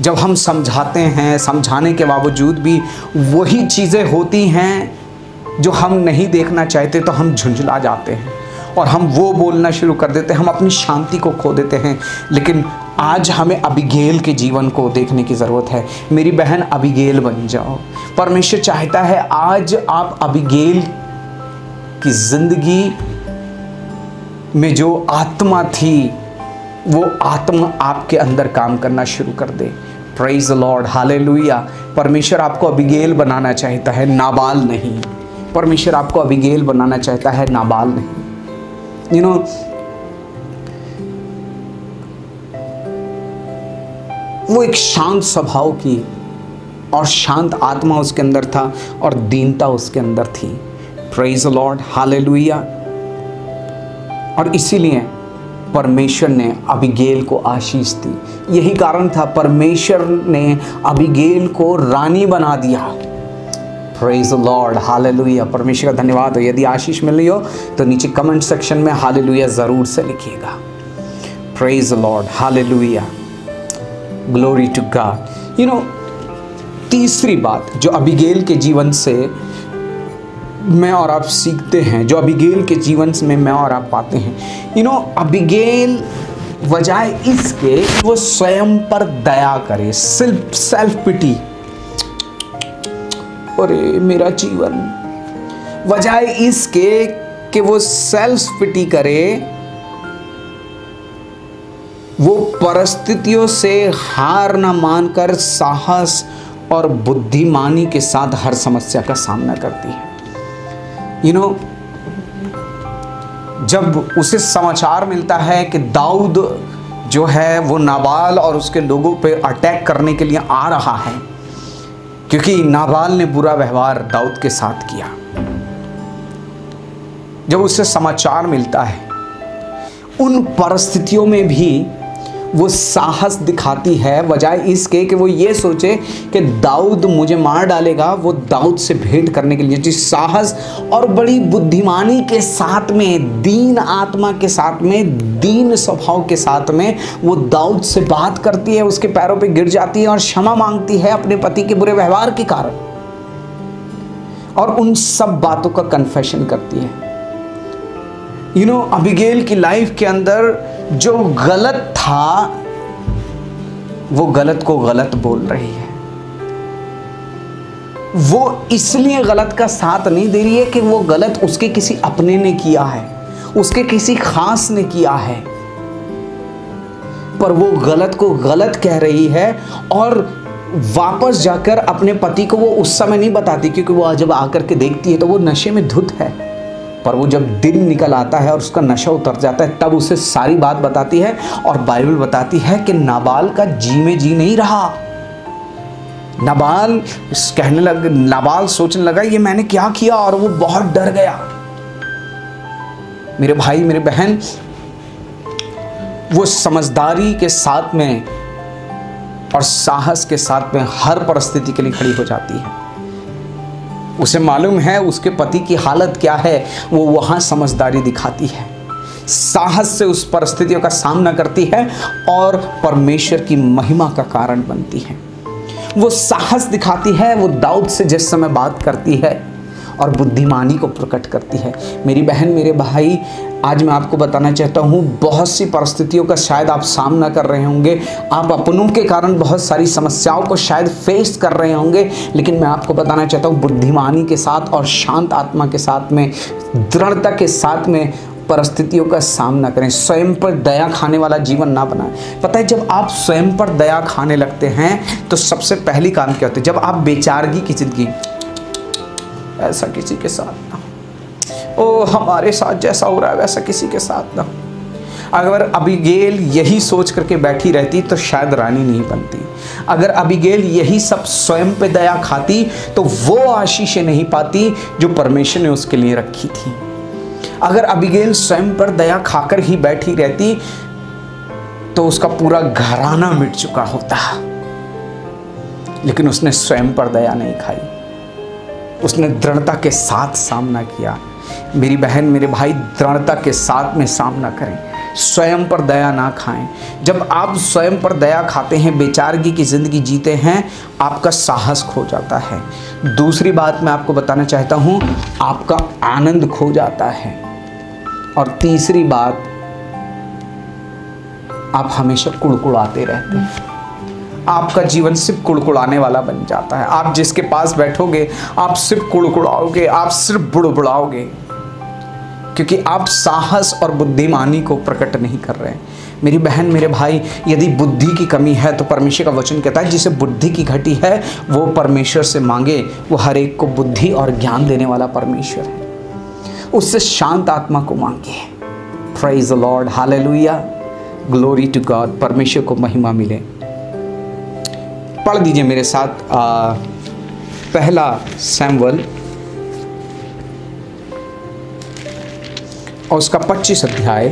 जब हम समझाते हैं, समझाने के बावजूद भी वही चीज़ें होती हैं जो हम नहीं देखना चाहते, तो हम झुंझला जाते हैं और हम वो बोलना शुरू कर देते हैं, हम अपनी शांति को खो देते हैं। लेकिन आज हमें अबीगैल के जीवन को देखने की ज़रूरत है। मेरी बहन, अबीगैल बन जाओ। परमेश्वर चाहता है आज आप अबीगैल की ज़िंदगी में जो आत्मा थी, वो आत्मा आपके अंदर काम करना शुरू कर दे। Praise the Lord, hallelujah. परमेश्वर आपको अबीगैल बनाना चाहता है, नाबाल नहीं। परमेश्वर आपको अबीगैल बनाना चाहता है, नाबाल नहीं। वो एक शांत स्वभाव की और शांत आत्मा उसके अंदर था और दीनता उसके अंदर थी। Praise the Lord, hallelujah. और इसीलिए परमेश्वर ने अबीगैल को आशीष दी। यही कारण था परमेश्वर ने अबीगैल को रानी बना दिया। Praise the Lord, hallelujah. परमेश्वर का धन्यवाद हो। यदि आशीष मिल रही हो तो नीचे कमेंट सेक्शन में हालेलुया ज़रूर से लिखिएगा। Praise the Lord, hallelujah, glory to God. तीसरी बात जो अबीगैल के जीवन से मैं और आप सीखते हैं, जो अबीगैल के जीवन में मैं और आप पाते हैं, अबीगैल बजाय इसके वो स्वयं पर दया करे, सेल्फ पिटी, अरे मेरा जीवन, बजाय इसके कि वो सेल्फ पिटी करे, वो परिस्थितियों से हार ना मानकर साहस और बुद्धिमानी के साथ हर समस्या का सामना करती है। जब उसे समाचार मिलता है कि दाऊद जो है वो नाबाल और उसके लोगों पे अटैक करने के लिए आ रहा है, क्योंकि नाबाल ने बुरा व्यवहार दाऊद के साथ किया। जब उसे समाचार मिलता है, उन परिस्थितियों में भी वो साहस दिखाती है, बजाय इसके कि वो ये सोचे कि दाऊद मुझे मार डालेगा। वो दाऊद से भेंट करने के लिए जिस साहस और बड़ी बुद्धिमानी के साथ में, दीन आत्मा के साथ में, दीन स्वभाव के साथ में वो दाऊद से बात करती है, उसके पैरों पे गिर जाती है और क्षमा मांगती है अपने पति के बुरे व्यवहार के कारण, और उन सब बातों का कन्फेशन करती है। अबीगैल की लाइफ के अंदर जो गलत था, वो गलत को गलत बोल रही है। वो इसलिए गलत का साथ नहीं दे रही है कि वो गलत उसके किसी अपने ने किया है, उसके किसी खास ने किया है, पर वो गलत को गलत कह रही है और वापस जाकर अपने पति को वो उस समय नहीं बताती, क्योंकि वो जब आकर के देखती है तो वो नशे में धुत है। पर वो जब दिन निकल आता है और उसका नशा उतर जाता है, तब उसे सारी बात बताती है। और बाइबल बताती है कि नाबाल का जी में जी नहीं रहा। नाबाल सोचने लगा ये मैंने क्या किया, और वो बहुत डर गया। मेरे भाई, मेरे बहन, वो समझदारी के साथ में और साहस के साथ में हर परिस्थिति के लिए खड़ी हो जाती है। उसे मालूम है उसके पति की हालत क्या है, वो वहाँ समझदारी दिखाती है, साहस से उस परिस्थितियों का सामना करती है और परमेश्वर की महिमा का कारण बनती है। वो साहस दिखाती है, वो दाऊद से जिस समय बात करती है और बुद्धिमानी को प्रकट करती है। मेरी बहन, मेरे भाई, आज मैं आपको बताना चाहता हूँ, बहुत सी परिस्थितियों का शायद आप सामना कर रहे होंगे, आप अपनों के कारण बहुत सारी समस्याओं को शायद फेस कर रहे होंगे, लेकिन मैं आपको बताना चाहता हूँ बुद्धिमानी के साथ और शांत आत्मा के साथ में, दृढ़ता के साथ में परिस्थितियों का सामना करें। स्वयं पर दया खाने वाला जीवन ना बनाएं। पता है, जब आप स्वयं पर दया खाने लगते हैं तो सबसे पहली काम क्या होता है, जब आप बेचारगी की जिंदगी ऐसा किसी के साथ ना हो। ओ हमारे साथ जैसा हो रहा है वैसा किसी के साथ ना हो। अगर अबीगेल यही सोच करके बैठी रहती तो शायद रानी नहीं बनती। अगर अबीगेल यही सब स्वयं पे दया खाती तो वो आशीषें नहीं पाती जो परमेश्वर ने उसके लिए रखी थी। अगर अबीगेल स्वयं पर दया खाकर ही बैठी रहती तो उसका पूरा घराना मिट चुका होता। लेकिन उसने स्वयं पर दया नहीं खाई, उसने दृढ़ता के साथ सामना किया। मेरी बहन मेरे भाई, दृढ़ता के साथ में सामना करें, स्वयं पर दया ना खाएं। जब आप स्वयं पर दया खाते हैं, बेचारगी की ज़िंदगी जीते हैं, आपका साहस खो जाता है। दूसरी बात मैं आपको बताना चाहता हूँ, आपका आनंद खो जाता है। और तीसरी बात, आप हमेशा कुड़कुड़ाते रहते हैं। आपका जीवन सिर्फ कुड़कुड़ाने वाला बन जाता है। आप जिसके पास बैठोगे आप सिर्फ कुड़कुड़ाओगे, आप सिर्फ बुड़बुड़ाओगे, क्योंकि आप साहस और बुद्धिमानी को प्रकट नहीं कर रहे हैं। मेरी बहन मेरे भाई, यदि बुद्धि की कमी है तो परमेश्वर का वचन कहता है जिसे बुद्धि की घटी है वो परमेश्वर से मांगे, वो हर एक को बुद्धि और ज्ञान देने वाला परमेश्वर है। उससे शांत आत्मा को मांगे। Praise the Lord, hallelujah, glory to God. परमेश्वर को महिमा मिले। पढ़ दीजिए मेरे साथ पहला सैमुएल और उसका 25 अध्याय।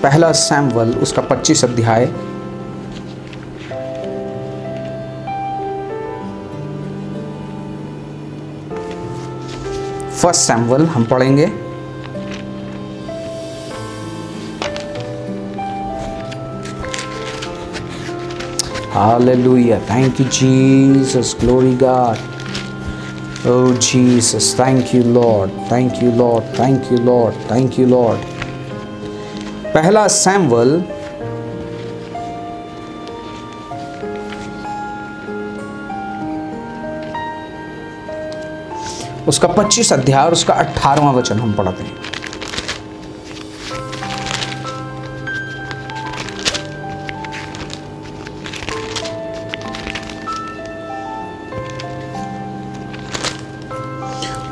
पहला सैमुएल उसका 25 अध्याय। फर्स्ट सैमुएल हम पढ़ेंगे। Hallelujah. Thank you, Jesus. Glory God. Oh, Jesus. Thank you, Lord. Thank you, Lord. Thank you, Lord. Thank you, Lord. पहला सैमुएल उसका 25 अध्याय और उसका 18वां वचन हम पढ़ते हैं।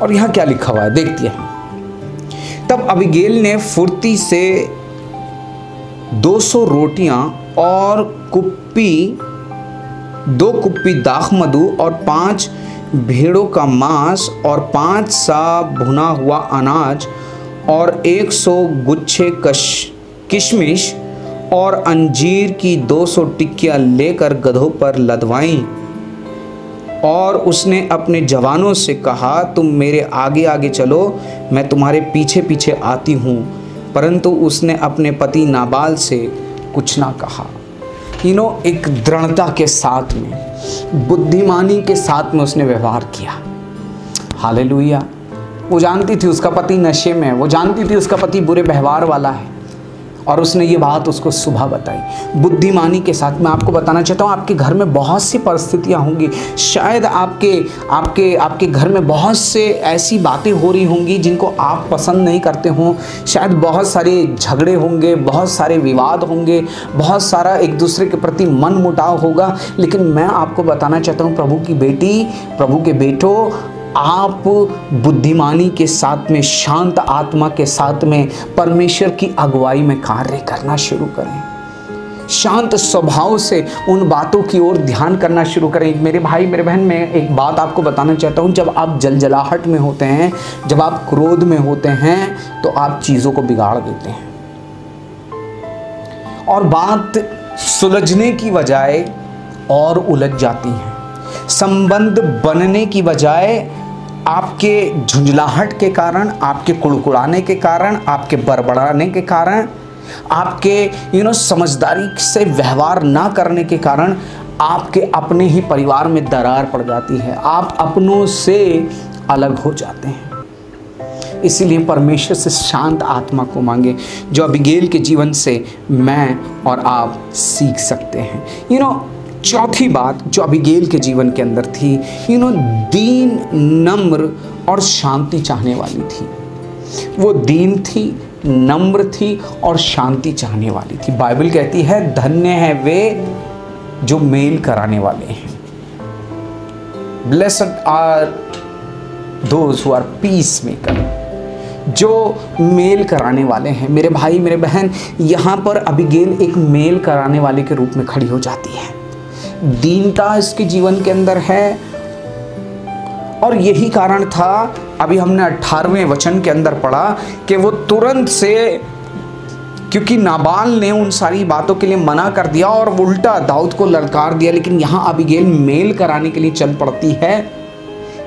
और यहाँ क्या लिखा हुआ है देखते हैं। तब अबीगेल ने फुर्ती से 200 रोटियां और 2 कुप्पी दाखमधु और 5 भेड़ों का मांस और 5 सा भुना हुआ अनाज और 100 गुच्छे किशमिश और अंजीर की 200 टिक्कियां लेकर गधों पर लदवाईं। और उसने अपने जवानों से कहा, तुम मेरे आगे आगे चलो, मैं तुम्हारे पीछे पीछे आती हूँ। परंतु उसने अपने पति नाबाल से कुछ ना कहा। एक दृढ़ता के साथ में, बुद्धिमानी के साथ में उसने व्यवहार किया। हालेलुया। वो जानती थी उसका पति नशे में, वो जानती थी उसका पति बुरे व्यवहार वाला है, और उसने ये बात उसको सुबह बताई बुद्धिमानी के साथ। मैं आपको बताना चाहता हूँ, आपके घर में बहुत सी परिस्थितियाँ होंगी। शायद आपके घर में बहुत से ऐसी बातें हो रही होंगी जिनको आप पसंद नहीं करते हो। शायद बहुत सारे झगड़े होंगे, बहुत सारे विवाद होंगे, बहुत सारा एक दूसरे के प्रति मन मुटाव होगा। लेकिन मैं आपको बताना चाहता हूँ, प्रभु की बेटी, प्रभु के बेटो, आप बुद्धिमानी के साथ में, शांत आत्मा के साथ में परमेश्वर की अगुवाई में कार्य करना शुरू करें। शांत स्वभाव से उन बातों की ओर ध्यान करना शुरू करें। मेरे भाई मेरे बहन, मैं एक बात आपको बताना चाहता हूं, जब आप जलजलाहट में होते हैं, जब आप क्रोध में होते हैं, तो आप चीज़ों को बिगाड़ देते हैं और बात सुलझने की बजाय और उलझ जाती है। संबंध बनने की बजाय आपके झुंझलाहट के कारण, आपके कुड़कुड़ाने के कारण, आपके बड़बड़ाने के कारण, आपके समझदारी से व्यवहार ना करने के कारण आपके अपने ही परिवार में दरार पड़ जाती है। आप अपनों से अलग हो जाते हैं। इसीलिए परमेश्वर से शांत आत्मा को मांगे, जो अबीगेल के जीवन से मैं और आप सीख सकते हैं। चौथी बात जो अबीगेल के जीवन के अंदर थी, दीन, नम्र और शांति चाहने वाली थी। वो दीन थी, नम्र थी और शांति चाहने वाली थी। बाइबल कहती है, धन्य है वे जो मेल कराने वाले हैं। Blessed are those who are peacemaker, जो मेल कराने वाले हैं। मेरे भाई मेरे बहन, यहाँ पर अबीगेल एक मेल कराने वाले के रूप में खड़ी हो जाती है। दीनता इसके जीवन के अंदर है और यही कारण था, अभी हमने 18वें वचन के अंदर पढ़ा कि वो तुरंत से, क्योंकि नाबाल ने उन सारी बातों के लिए मना कर दिया और उल्टा दाऊद को ललकार दिया, लेकिन यहाँ अबीगेल मेल कराने के लिए चल पड़ती है,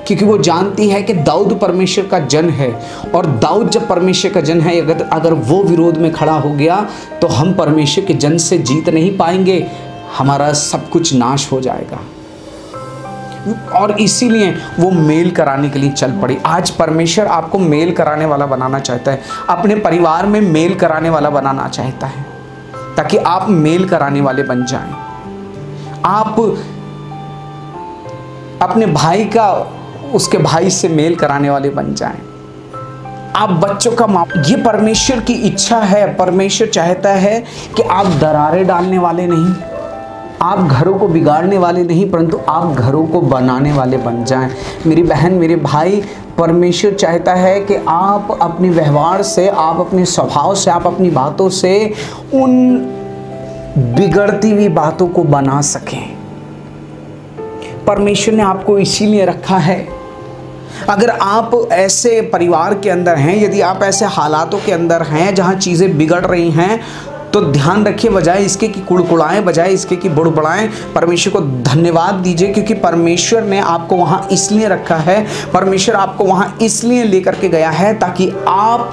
क्योंकि वो जानती है कि दाऊद परमेश्वर का जन है और दाऊद जब परमेश्वर का जन है, अगर वो विरोध में खड़ा हो गया तो हम परमेश्वर के जन से जीत नहीं पाएंगे, हमारा सब कुछ नाश हो जाएगा। और इसीलिए वो मेल कराने के लिए चल पड़ी। आज परमेश्वर आपको मेल कराने वाला बनाना चाहता है, अपने परिवार में मेल कराने वाला बनाना चाहता है, ताकि आप मेल कराने वाले बन जाएं। आप अपने भाई का उसके भाई से मेल कराने वाले बन जाएं। आप बच्चों का ये परमेश्वर की इच्छा है। परमेश्वर चाहता है कि आप दरारें डालने वाले नहीं, आप घरों को बिगाड़ने वाले नहीं, परंतु आप घरों को बनाने वाले बन जाएं। मेरी बहन मेरे भाई, परमेश्वर चाहता है कि आप अपने व्यवहार से, आप अपने स्वभाव से, आप अपनी बातों से उन बिगड़ती हुई बातों को बना सकें। परमेश्वर ने आपको इसीलिए रखा है। अगर आप ऐसे परिवार के अंदर हैं, यदि आप ऐसे हालातों के अंदर हैं जहां चीज़ें बिगड़ रही हैं, तो ध्यान रखिए, बजाय इसके कि कुड़कुड़ाएं, बजाय इसके कि बुड़बुड़ाएं, परमेश्वर को धन्यवाद दीजिए, क्योंकि परमेश्वर ने आपको वहां इसलिए रखा है, परमेश्वर आपको वहां इसलिए लेकर के गया है ताकि आप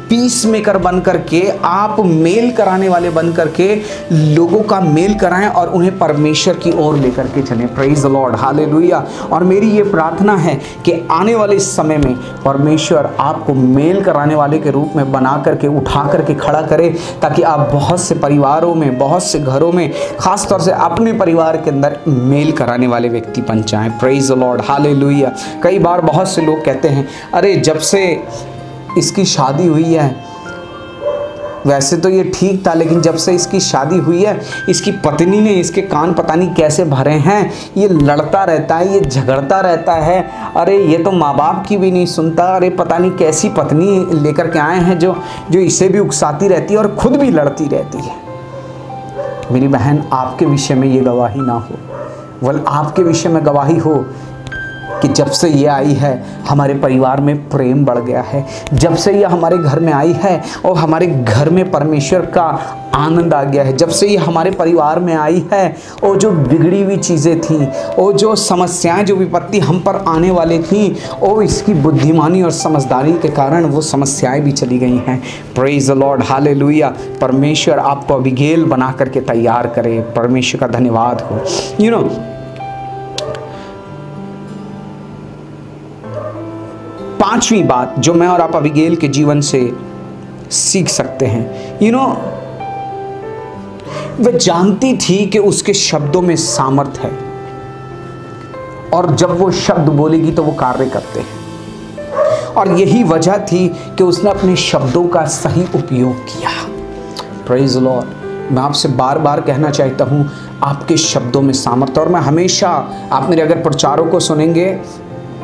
पीस मेकर बन करके, आप मेल कराने वाले बन करके लोगों का मेल कराएं और उन्हें परमेश्वर की ओर लेकर के चलें। Praise the Lord, hallelujah. और मेरी ये प्रार्थना है कि आने वाले इस समय में परमेश्वर आपको मेल कराने वाले के रूप में बना करके, उठा करके खड़ा करे, ताकि आप बहुत से परिवारों में, बहुत से घरों में, खास तौर से अपने परिवार के अंदर मेल कराने वाले व्यक्ति बन जाएं। Praise the Lord, hallelujah. कई बार बहुत से लोग कहते हैं, अरे जब से इसकी शादी हुई है, वैसे तो ये ठीक था, लेकिन जब से इसकी शादी हुई है, इसकी पत्नी ने इसके कान पता नहीं कैसे भरे हैं, ये लड़ता रहता है, ये झगड़ता रहता है, अरे ये तो माँ बाप की भी नहीं सुनता, अरे पता नहीं कैसी पत्नी लेकर के आए हैं जो इसे भी उकसाती रहती है और खुद भी लड़ती रहती है। मेरी बहन, आपके विषय में ये गवाही ना हो, वल आपके विषय में गवाही हो कि जब से ये आई है हमारे परिवार में प्रेम बढ़ गया है, जब से ये हमारे घर में आई है और हमारे घर में परमेश्वर का आनंद आ गया है, जब से ये हमारे परिवार में आई है और जो बिगड़ी हुई चीज़ें थी और जो समस्याएं, जो विपत्ति हम पर आने वाली थी, और इसकी बुद्धिमानी और समझदारी के कारण वो समस्याएं भी चली गई हैं। Praise the Lord, hallelujah. परमेश्वर आपको अबीगेल बना करके तैयार करे। परमेश्वर का धन्यवाद हो। पांचवी बात जो मैं और आप अबीगेल के जीवन से सीख सकते हैं, वह जानती थी कि उसके शब्दों में सामर्थ्य है और जब वो शब्द बोलेगी तो वो कार्य करते हैं, और यही वजह थी कि उसने अपने शब्दों का सही उपयोग किया। Praise the Lord. मैं आपसे बार बार कहना चाहता हूँ, आपके शब्दों में सामर्थ्य। और मैं हमेशा, आप मेरे अगर प्रचारों को सुनेंगे,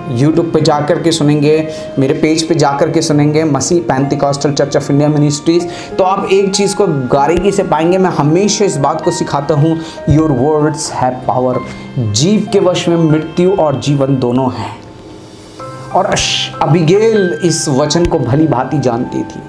YouTube पे जाकर के सुनेंगे, मेरे पेज पे जाकर के सुनेंगे, मसीह Pentecostal church of India ministries, तो आप एक चीज़ को बारीकी से पाएंगे। मैं हमेशा इस बात को सिखाता हूँ, योर वर्ड्स हैव पावर। जीव के वश में मृत्यु और जीवन दोनों हैं, और अबीगेल इस वचन को भली भांति जानती थी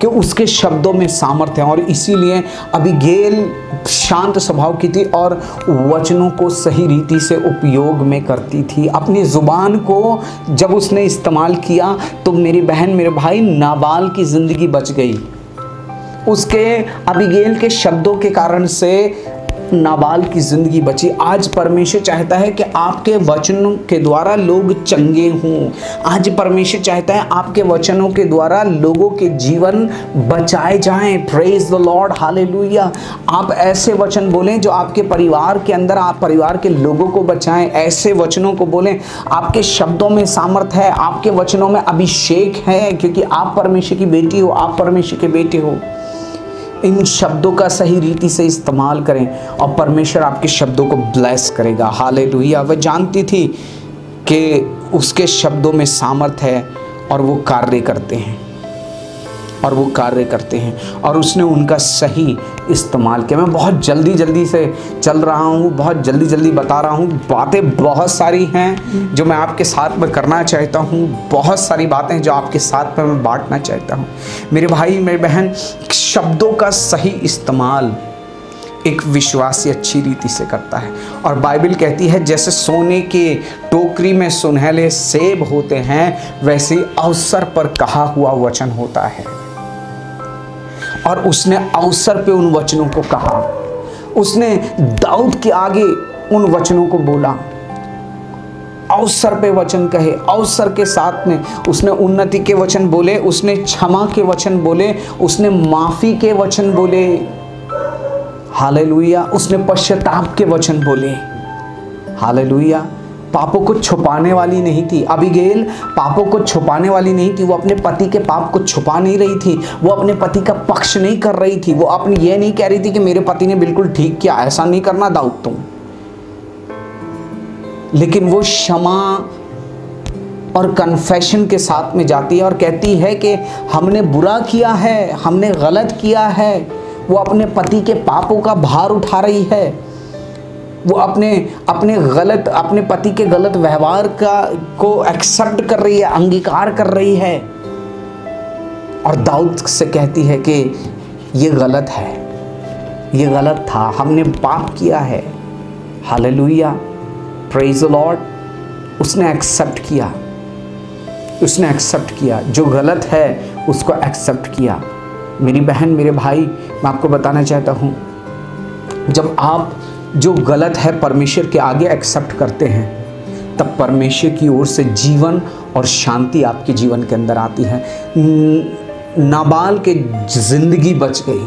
कि उसके शब्दों में सामर्थ्य है, और इसीलिए अबीगेल शांत स्वभाव की थी और वचनों को सही रीति से उपयोग में करती थी। अपनी ज़ुबान को जब उसने इस्तेमाल किया तो मेरी बहन मेरे भाई, नाबाल की ज़िंदगी बच गई। उसके अबीगेल के शब्दों के कारण से नाबाल की ज़िंदगी बची। आज परमेश्वर चाहता है कि आपके वचनों के द्वारा लोग चंगे हों। आज परमेश्वर चाहता है आपके वचनों के द्वारा लोगों के जीवन बचाए जाएं। Praise the Lord, hallelujah. आप ऐसे वचन बोलें जो आपके परिवार के अंदर, आप परिवार के लोगों को बचाएं। ऐसे वचनों को बोलें। आपके शब्दों में सामर्थ्य है, आपके वचनों में अभिषेक है, क्योंकि आप परमेश्वर की बेटी हो, आप परमेश्वर के बेटे हो। इन शब्दों का सही रीति से इस्तेमाल करें और परमेश्वर आपके शब्दों को ब्लेस करेगा। हालेलुया। वह जानती थी कि उसके शब्दों में सामर्थ है और वो कार्य करते हैं, और उसने उनका सही इस्तेमाल किया। मैं बहुत जल्दी से चल रहा हूँ, बहुत जल्दी बता रहा हूँ। बातें बहुत सारी हैं जो मैं आपके साथ में करना चाहता हूँ, बहुत सारी बातें जो आपके साथ में मैं बांटना चाहता हूँ। मेरे भाई मेरे बहन, शब्दों का सही इस्तेमाल एक विश्वासी अच्छी रीति से करता है। और बाइबल कहती है जैसे सोने के टोकरी में सुनहले सेब होते हैं, वैसे अवसर पर कहा हुआ वचन होता है। और उसने अवसर पे उन वचनों को कहा, उसने दाऊद के आगे उन वचनों को बोला, अवसर पे वचन कहे, अवसर के साथ में उसने उन्नति के वचन बोले, उसने क्षमा के वचन बोले, उसने माफी के वचन बोले। हालेलुया। उसने पश्चाताप के वचन बोले। हालेलुया। पापों को छुपाने वाली नहीं थी अबीगैल, पापों को छुपाने वाली नहीं थी। वो अपने पति के पाप को छुपा नहीं रही थी, वो अपने पति का पक्ष नहीं कर रही थी। वो अपनी ये नहीं कह रही थी कि मेरे पति ने बिल्कुल ठीक किया, ऐसा नहीं करना दाऊद तुम। लेकिन वो क्षमा और कन्फेशन के साथ में जाती है और कहती है कि हमने बुरा किया है, हमने गलत किया है। वो अपने पति के पापों का भार उठा रही है। वो अपने पति के गलत व्यवहार को एक्सेप्ट कर रही है, अंगीकार कर रही है। और दाऊद से कहती है कि ये गलत है, ये गलत था, हमने पाप किया है। Hallelujah, praise the Lord. उसने एक्सेप्ट किया, जो गलत है उसको एक्सेप्ट किया। मेरी बहन मेरे भाई, मैं आपको बताना चाहता हूँ, जब आप जो गलत है परमेश्वर के आगे एक्सेप्ट करते हैं, तब परमेश्वर की ओर से जीवन और शांति आपके जीवन के अंदर आती है। नाबाल के जिंदगी बच गई।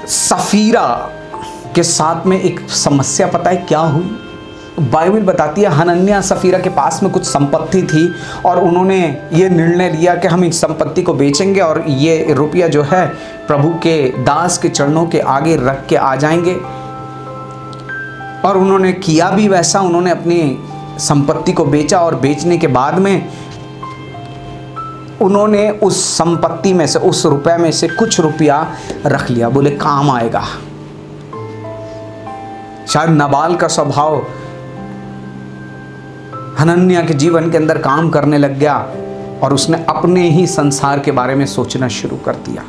सफीरा के साथ में एक समस्या पता है क्या हुई? बाइबल बताती है हनन्याह सफीरा के पास में कुछ संपत्ति थी और उन्होंने ये निर्णय लिया कि हम इस संपत्ति को बेचेंगे और ये रुपया जो है प्रभु के दास के चरणों के आगे रख के आ जाएंगे। और उन्होंने किया भी वैसा। उन्होंने अपनी संपत्ति को बेचा और बेचने के बाद में उन्होंने उस संपत्ति में से, उस रुपए में से कुछ रुपया रख लिया, बोले काम आएगा। शायद नाबाल का स्वभाव हनन्याह के जीवन के अंदर काम करने लग गया और उसने अपने ही संसार के बारे में सोचना शुरू कर दिया।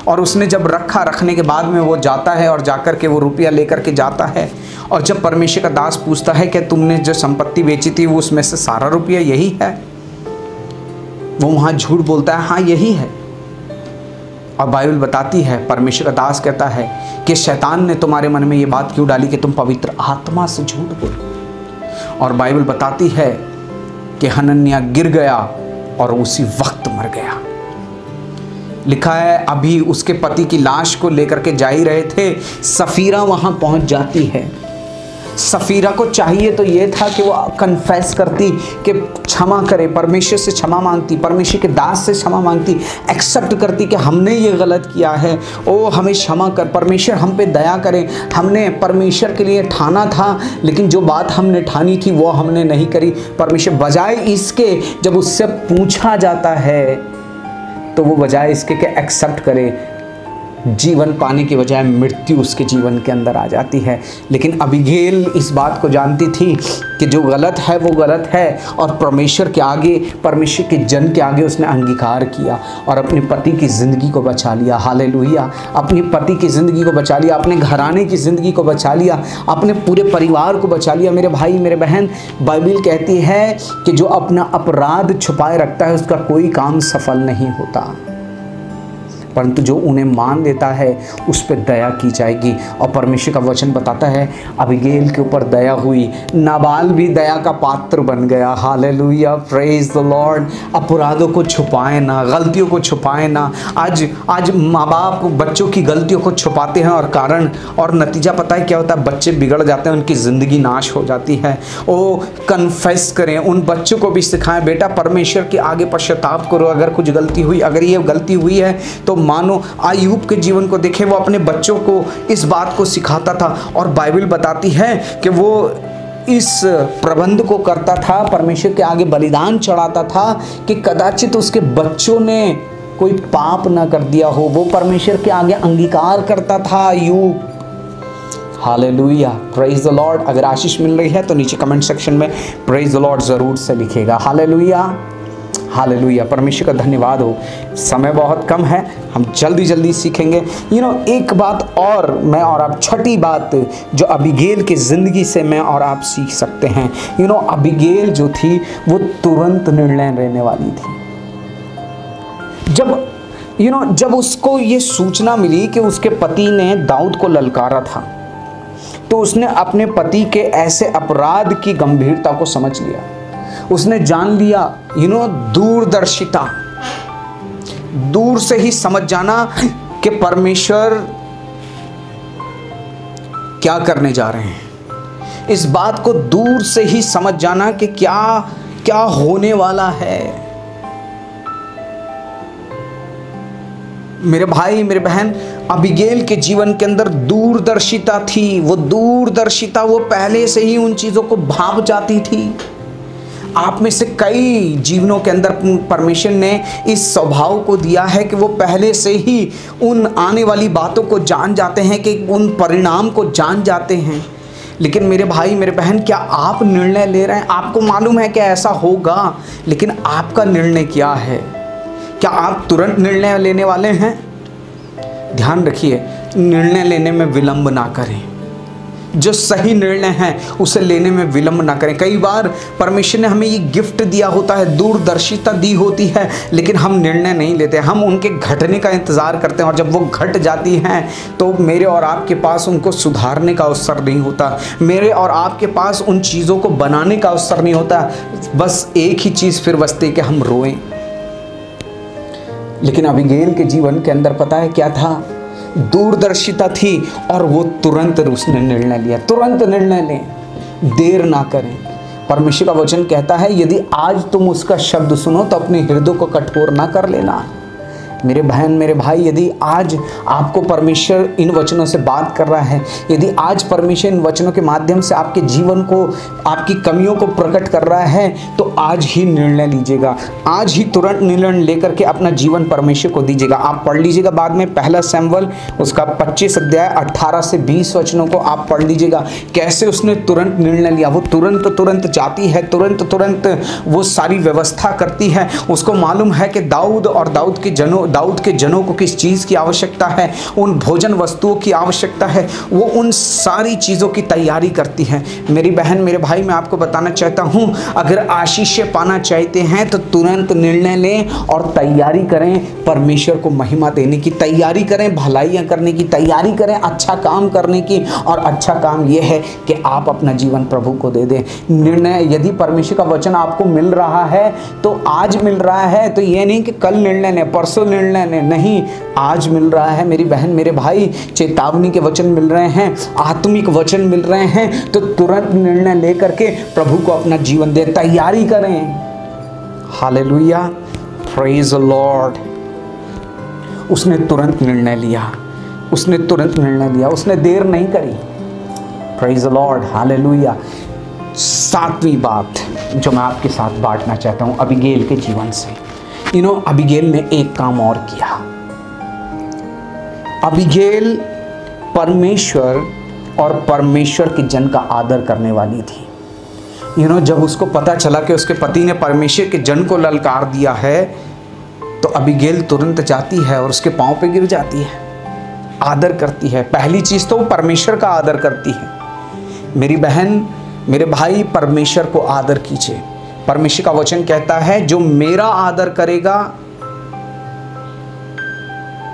और उसने जब रखने के बाद में वो जाता है और जाकर के वो रुपया लेकर के जाता है, और जब परमेश्वर का दास पूछता है कि तुमने जो संपत्ति बेची थी वो उसमें से सारा रुपया यही है, वो वहाँ झूठ बोलता है, हाँ यही है। और बाइबल बताती है, परमेश्वर का दास कहता है कि शैतान ने तुम्हारे मन में ये बात क्यों डाली कि तुम पवित्र आत्मा से झूठ बोलो। और बाइबल बताती है कि हनन्याह गिर गया और उसी वक्त मर गया। लिखा है अभी उसके पति की लाश को लेकर के जा ही रहे थे, सफीरा वहां पहुंच जाती है। सफीरा को चाहिए तो ये था कि वो कन्फेस करती, कि क्षमा करे, परमेश्वर से क्षमा मांगती, परमेश्वर के दास से क्षमा मांगती, एक्सेप्ट करती कि हमने ये गलत किया है, ओ हमें क्षमा कर, परमेश्वर हम पे दया करें, हमने परमेश्वर के लिए ठाना था लेकिन जो बात हमने ठानी थी वो हमने नहीं करी। परमेश्वर बजाय इसके जब उससे पूछा जाता है तो वो बजाय इसके कि एक्सेप्ट करे, जीवन पाने की बजाय मृत्यु उसके जीवन के अंदर आ जाती है। लेकिन अबीगैल इस बात को जानती थी कि जो गलत है वो गलत है, और परमेश्वर के आगे, परमेश्वर के जन के आगे उसने अंगीकार किया और अपने पति की ज़िंदगी को बचा लिया। हालेलुया। अपने पति की ज़िंदगी को बचा लिया, अपने घराने की ज़िंदगी को बचा लिया, अपने पूरे परिवार को बचा लिया। मेरे भाई मेरे बहन, बाइबल कहती है कि जो अपना अपराध छुपाए रखता है उसका कोई काम सफल नहीं होता। परंतु जो उन्हें मान लेता है उस पर दया की जाएगी। और परमेश्वर का वचन बताता है अबीगैल के ऊपर दया हुई, नाबाल भी दया का पात्र बन गया। Hallelujah, praise the Lord. अपराधों को छुपाए ना, गलतियों को छुपाए ना। आज माँ बाप बच्चों की गलतियों को छुपाते हैं और नतीजा पता है क्या होता है? बच्चे बिगड़ जाते हैं, उनकी ज़िंदगी नाश हो जाती है। वो कन्फेस करें, उन बच्चों को भी सिखाएं, बेटा परमेश्वर के आगे पश्चाताप करो। अगर कुछ गलती हुई, अगर ये गलती हुई है तो मानो। अय्यूब के जीवन को देखें, वो अपने बच्चों को इस बात को सिखाता था और बाइबल बताती है कि वो इस प्रबंध को करता था, परमेश्वर के आगे बलिदान चढ़ाता था कि कदाचित उसके बच्चों ने कोई पाप ना कर दिया हो। वो परमेश्वर के आगे अंगीकार करता था अय्यूब। Hallelujah, praise the Lord. अगर आशीष मिल रही है तो नीचे कमेंट सेक्शन में प्रेज द लॉर्ड ज़रूर से लिखिएगा। हालेलुया, हालेलुया, परमेश्वर का धन्यवाद हो। समय बहुत कम है, हम जल्दी सीखेंगे। एक बात और मैं और आप, छठी बात जो अबीगैल की ज़िंदगी से मैं और आप सीख सकते हैं। अबीगैल जो थी वो तुरंत निर्णय लेने वाली थी। जब उसको ये सूचना मिली कि उसके पति ने दाऊद को ललकारा था, तो उसने अपने पति के ऐसे अपराध की गंभीरता को समझ लिया। उसने जान लिया, दूरदर्शिता, दूर से ही समझ जाना कि परमेश्वर क्या करने जा रहे हैं। इस बात को दूर से ही समझ जाना कि क्या क्या होने वाला है। मेरे भाई, मेरे बहन, अबीगैल के जीवन के अंदर दूरदर्शिता थी। वो दूरदर्शिता, वो पहले से ही उन चीज़ों को भांप जाती थी। आप में से कई जीवनों के अंदर परमेश्वर ने इस स्वभाव को दिया है कि वो पहले से ही उन आने वाली बातों को जान जाते हैं, कि उन परिणाम को जान जाते हैं। लेकिन मेरे भाई, मेरे बहन, क्या आप निर्णय ले रहे हैं? आपको मालूम है कि ऐसा होगा, लेकिन आपका निर्णय क्या है? क्या आप तुरंत निर्णय लेने वाले हैं? ध्यान रखिए, निर्णय लेने में विलंब ना करें। जो सही निर्णय है उसे लेने में विलंब ना करें। कई बार परमेश्वर ने हमें ये गिफ्ट दिया होता है, दूरदर्शिता दी होती है, लेकिन हम निर्णय नहीं लेते। हम उनके घटने का इंतज़ार करते हैं, और जब वो घट जाती हैं तो मेरे और आपके पास उनको सुधारने का अवसर नहीं होता। मेरे और आपके पास उन चीज़ों को बनाने का अवसर नहीं होता। बस एक ही चीज़ फिर बचती है कि हम रोएं। लेकिन अबीगैल के जीवन के अंदर पता है क्या था? दूरदर्शिता थी, और वो तुरंत उसने निर्णय लिया। तुरंत निर्णय लें, देर ना करें। परमेश्वर का वचन कहता है, यदि आज तुम उसका शब्द सुनो तो अपने हृदय को कठोर ना कर लेना। मेरे बहन, मेरे भाई, यदि आज आपको परमेश्वर इन वचनों से बात कर रहा है, यदि आज परमेश्वर इन वचनों के माध्यम से आपके जीवन को, आपकी कमियों को प्रकट कर रहा है, तो आज ही निर्णय लीजिएगा। आज ही तुरंत निर्णय लेकर के अपना जीवन परमेश्वर को दीजिएगा। आप पढ़ लीजिएगा बाद में 1 शमूएल उसका 25 अध्याय 18 से 20 वचनों को आप पढ़ लीजिएगा। कैसे उसने तुरंत निर्णय लिया। वो तुरंत जाती है, तुरंत वो सारी व्यवस्था करती है। उसको मालूम है कि दाऊद के जनों को किस चीज़ की आवश्यकता है, उन भोजन वस्तुओं की आवश्यकता है। वो उन सारी चीज़ों की तैयारी करती है। मेरी बहन, मेरे भाई, मैं आपको बताना चाहता हूँ, अगर आशीष पाना चाहते हैं तो तुरंत निर्णय लें और तैयारी करें। परमेश्वर को महिमा देने की तैयारी करें, भलाइयाँ करने की तैयारी करें, अच्छा काम करने की। और अच्छा काम यह है कि आप अपना जीवन प्रभु को दे दें। निर्णय, यदि परमेश्वर का वचन आपको मिल रहा है तो आज मिल रहा है, तो ये नहीं कि कल निर्णय लें, परसों निर्णय नहीं, आज मिल रहा है। मेरी बहन, मेरे भाई, चेतावनी के वचन मिल रहे हैं, आत्मिक वचन मिल रहे हैं, तो तुरंत निर्णय लेकर के प्रभु को अपना जीवन दे, तैयारी करें। Hallelujah, praise the Lord. उसने तुरंत निर्णय लिया, उसने देर नहीं करी। Praise the Lord, hallelujah. 7वीं बात जो मैं आपके साथ बांटना चाहता हूँ अबीगैल के जीवन से। अबीगैल ने एक काम और किया। अबीगैल परमेश्वर और परमेश्वर के जन का आदर करने वाली थी। जब उसको पता चला कि उसके पति ने परमेश्वर के जन को ललकार दिया है, तो अबीगैल तुरंत जाती है और उसके पांव पे गिर जाती है, आदर करती है। पहली चीज़ तो वो परमेश्वर का आदर करती है। मेरी बहन, मेरे भाई, परमेश्वर को आदर कीजिए। परमेश्वर का वचन कहता है, जो मेरा आदर करेगा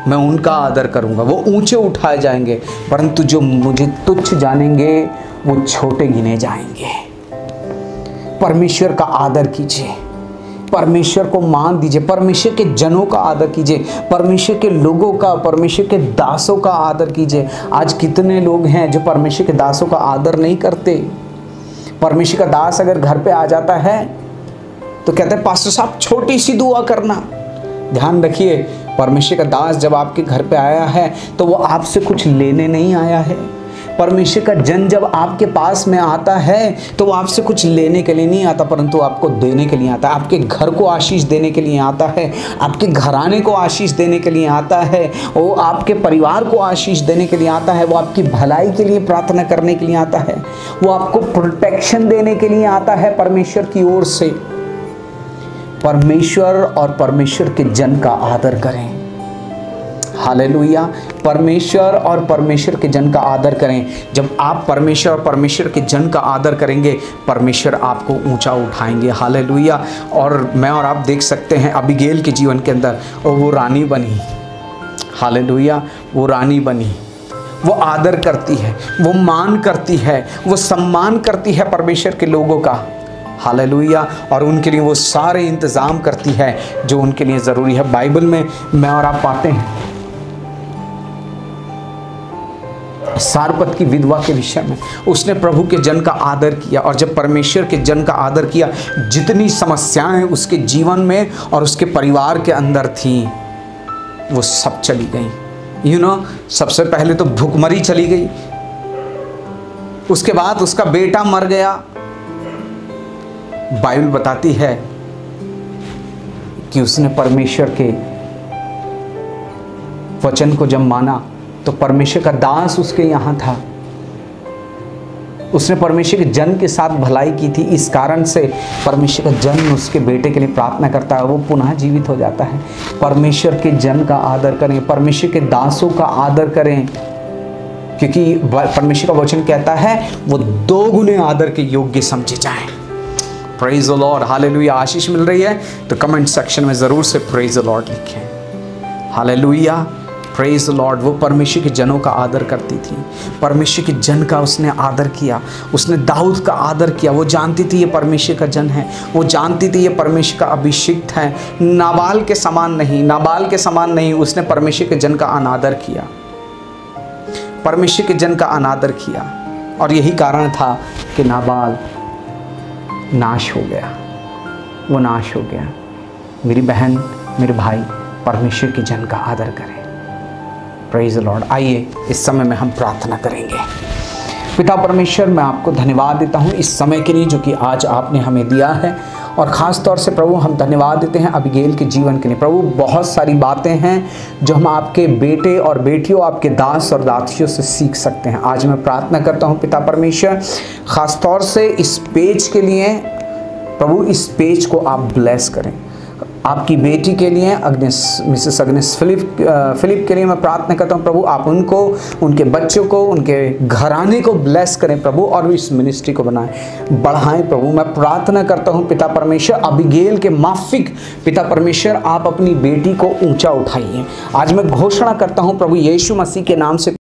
मैं उनका आदर करूँगा। वो ऊंचे उठाए जाएंगे, परंतु जो मुझे तुच्छ जानेंगे वो छोटे गिने जाएंगे। परमेश्वर का आदर कीजिए, परमेश्वर को मान दीजिए, परमेश्वर के जनों का आदर कीजिए, परमेश्वर के लोगों का, परमेश्वर के दासों का आदर कीजिए। आज कितने लोग हैं जो परमेश्वर के दासों का आदर नहीं करते। परमेश्वर का दास अगर घर पे आ जाता है तो कहते हैं पास्टर साहब छोटी सी दुआ करना। ध्यान रखिए, परमेश्वर का दास जब आपके घर पे आया है तो वो आपसे कुछ लेने नहीं आया है। परमेश्वर का जन जब आपके पास में आता है तो वो आपसे कुछ लेने के लिए नहीं आता, परंतु आपको देने के लिए आता है। आपके घर को आशीष देने के लिए आता है, आपके घराने को आशीष देने के लिए आता है, वो आपके परिवार को आशीष देने के लिए आता है, वो आपकी भलाई के लिए प्रार्थना करने के लिए आता है, वो आपको प्रोटेक्शन देने के लिए आता है परमेश्वर की ओर से। परमेश्वर और परमेश्वर के जन का आदर करें। हालेलुया। परमेश्वर और परमेश्वर के जन का आदर करें। जब आप परमेश्वर और परमेश्वर के जन का आदर करेंगे, परमेश्वर आपको ऊंचा उठाएंगे। हालेलुया। और मैं और आप देख सकते हैं अबीगेल के जीवन के अंदर, और वो रानी बनी। हालेलुया। वो रानी बनी, वो आदर करती है, वो मान करती है, वो सम्मान करती है परमेश्वर के लोगों का। हालेलुया। और उनके लिए वो सारे इंतज़ाम करती है जो उनके लिए ज़रूरी है। बाइबल में मैं और आप पाते हैं सारपत की विधवा के विषय में, उसने प्रभु के जन का आदर किया, और जब परमेश्वर के जन का आदर किया, जितनी समस्याएं उसके जीवन में और उसके परिवार के अंदर थी वो सब चली गई। सबसे पहले तो भूखमरी चली गई, उसके बाद उसका बेटा मर गया। बाइबल बताती है कि उसने परमेश्वर के वचन को जब माना तो परमेश्वर का दास उसके यहाँ था, उसने परमेश्वर के जन के साथ भलाई की थी। इस कारण से परमेश्वर का जन उसके बेटे के लिए प्रार्थना करता है, वो पुनः जीवित हो जाता है। परमेश्वर के जन का आदर करें, परमेश्वर के दासों का आदर करें, क्योंकि परमेश्वर का वचन कहता है वो 2 गुने आदर के योग्य समझे जाएं। Praise the Lord. हालेलुया। आशीष मिल रही है तो कमेंट सेक्शन में ज़रूर से प्रेज द लॉर्ड लिखें। हालेलुया। Praise the Lord. वो परमेश्वर के जनों का आदर करती थी, परमेश्वर के जन का उसने आदर किया, उसने दाऊद का आदर किया। वो जानती थी ये परमेश्वर का जन है, वो जानती थी ये परमेश्वर का अभिषिक्त है। नाबाल के समान नहीं, नाबाल के समान नहीं, उसने परमेश्वर के जन का अनादर किया, परमेश्वर के जन का अनादर किया। और यही कारण था कि नाबाल नाश हो गया, वो नाश हो गया। मेरी बहन, मेरे भाई, परमेश्वर के जन का आदर करें। Praise the Lord. आइए इस समय में हम प्रार्थना करेंगे। पिता परमेश्वर, मैं आपको धन्यवाद देता हूँ इस समय के लिए जो कि आज आपने हमें दिया है, और ख़ास तौर से प्रभु हम धन्यवाद देते हैं अबीगेल के जीवन के लिए। प्रभु बहुत सारी बातें हैं जो हम आपके बेटे और बेटियों, आपके दास और दासियों से सीख सकते हैं। आज मैं प्रार्थना करता हूँ पिता परमेश्वर, ख़ास तौर से इस पेज के लिए प्रभु, इस पेज को आप ब्लेस करें। आपकी बेटी के लिए मिसेस अग्निस फिलिप के लिए मैं प्रार्थना करता हूँ प्रभु, आप उनको, उनके बच्चों को, उनके घराने को ब्लेस करें प्रभु, और इस मिनिस्ट्री को बढ़ाएं प्रभु। मैं प्रार्थना करता हूँ पिता परमेश्वर, अबीगेल के माफिक पिता परमेश्वर, आप अपनी बेटी को ऊंचा उठाइए। आज मैं घोषणा करता हूँ प्रभु यीशु मसीह के नाम से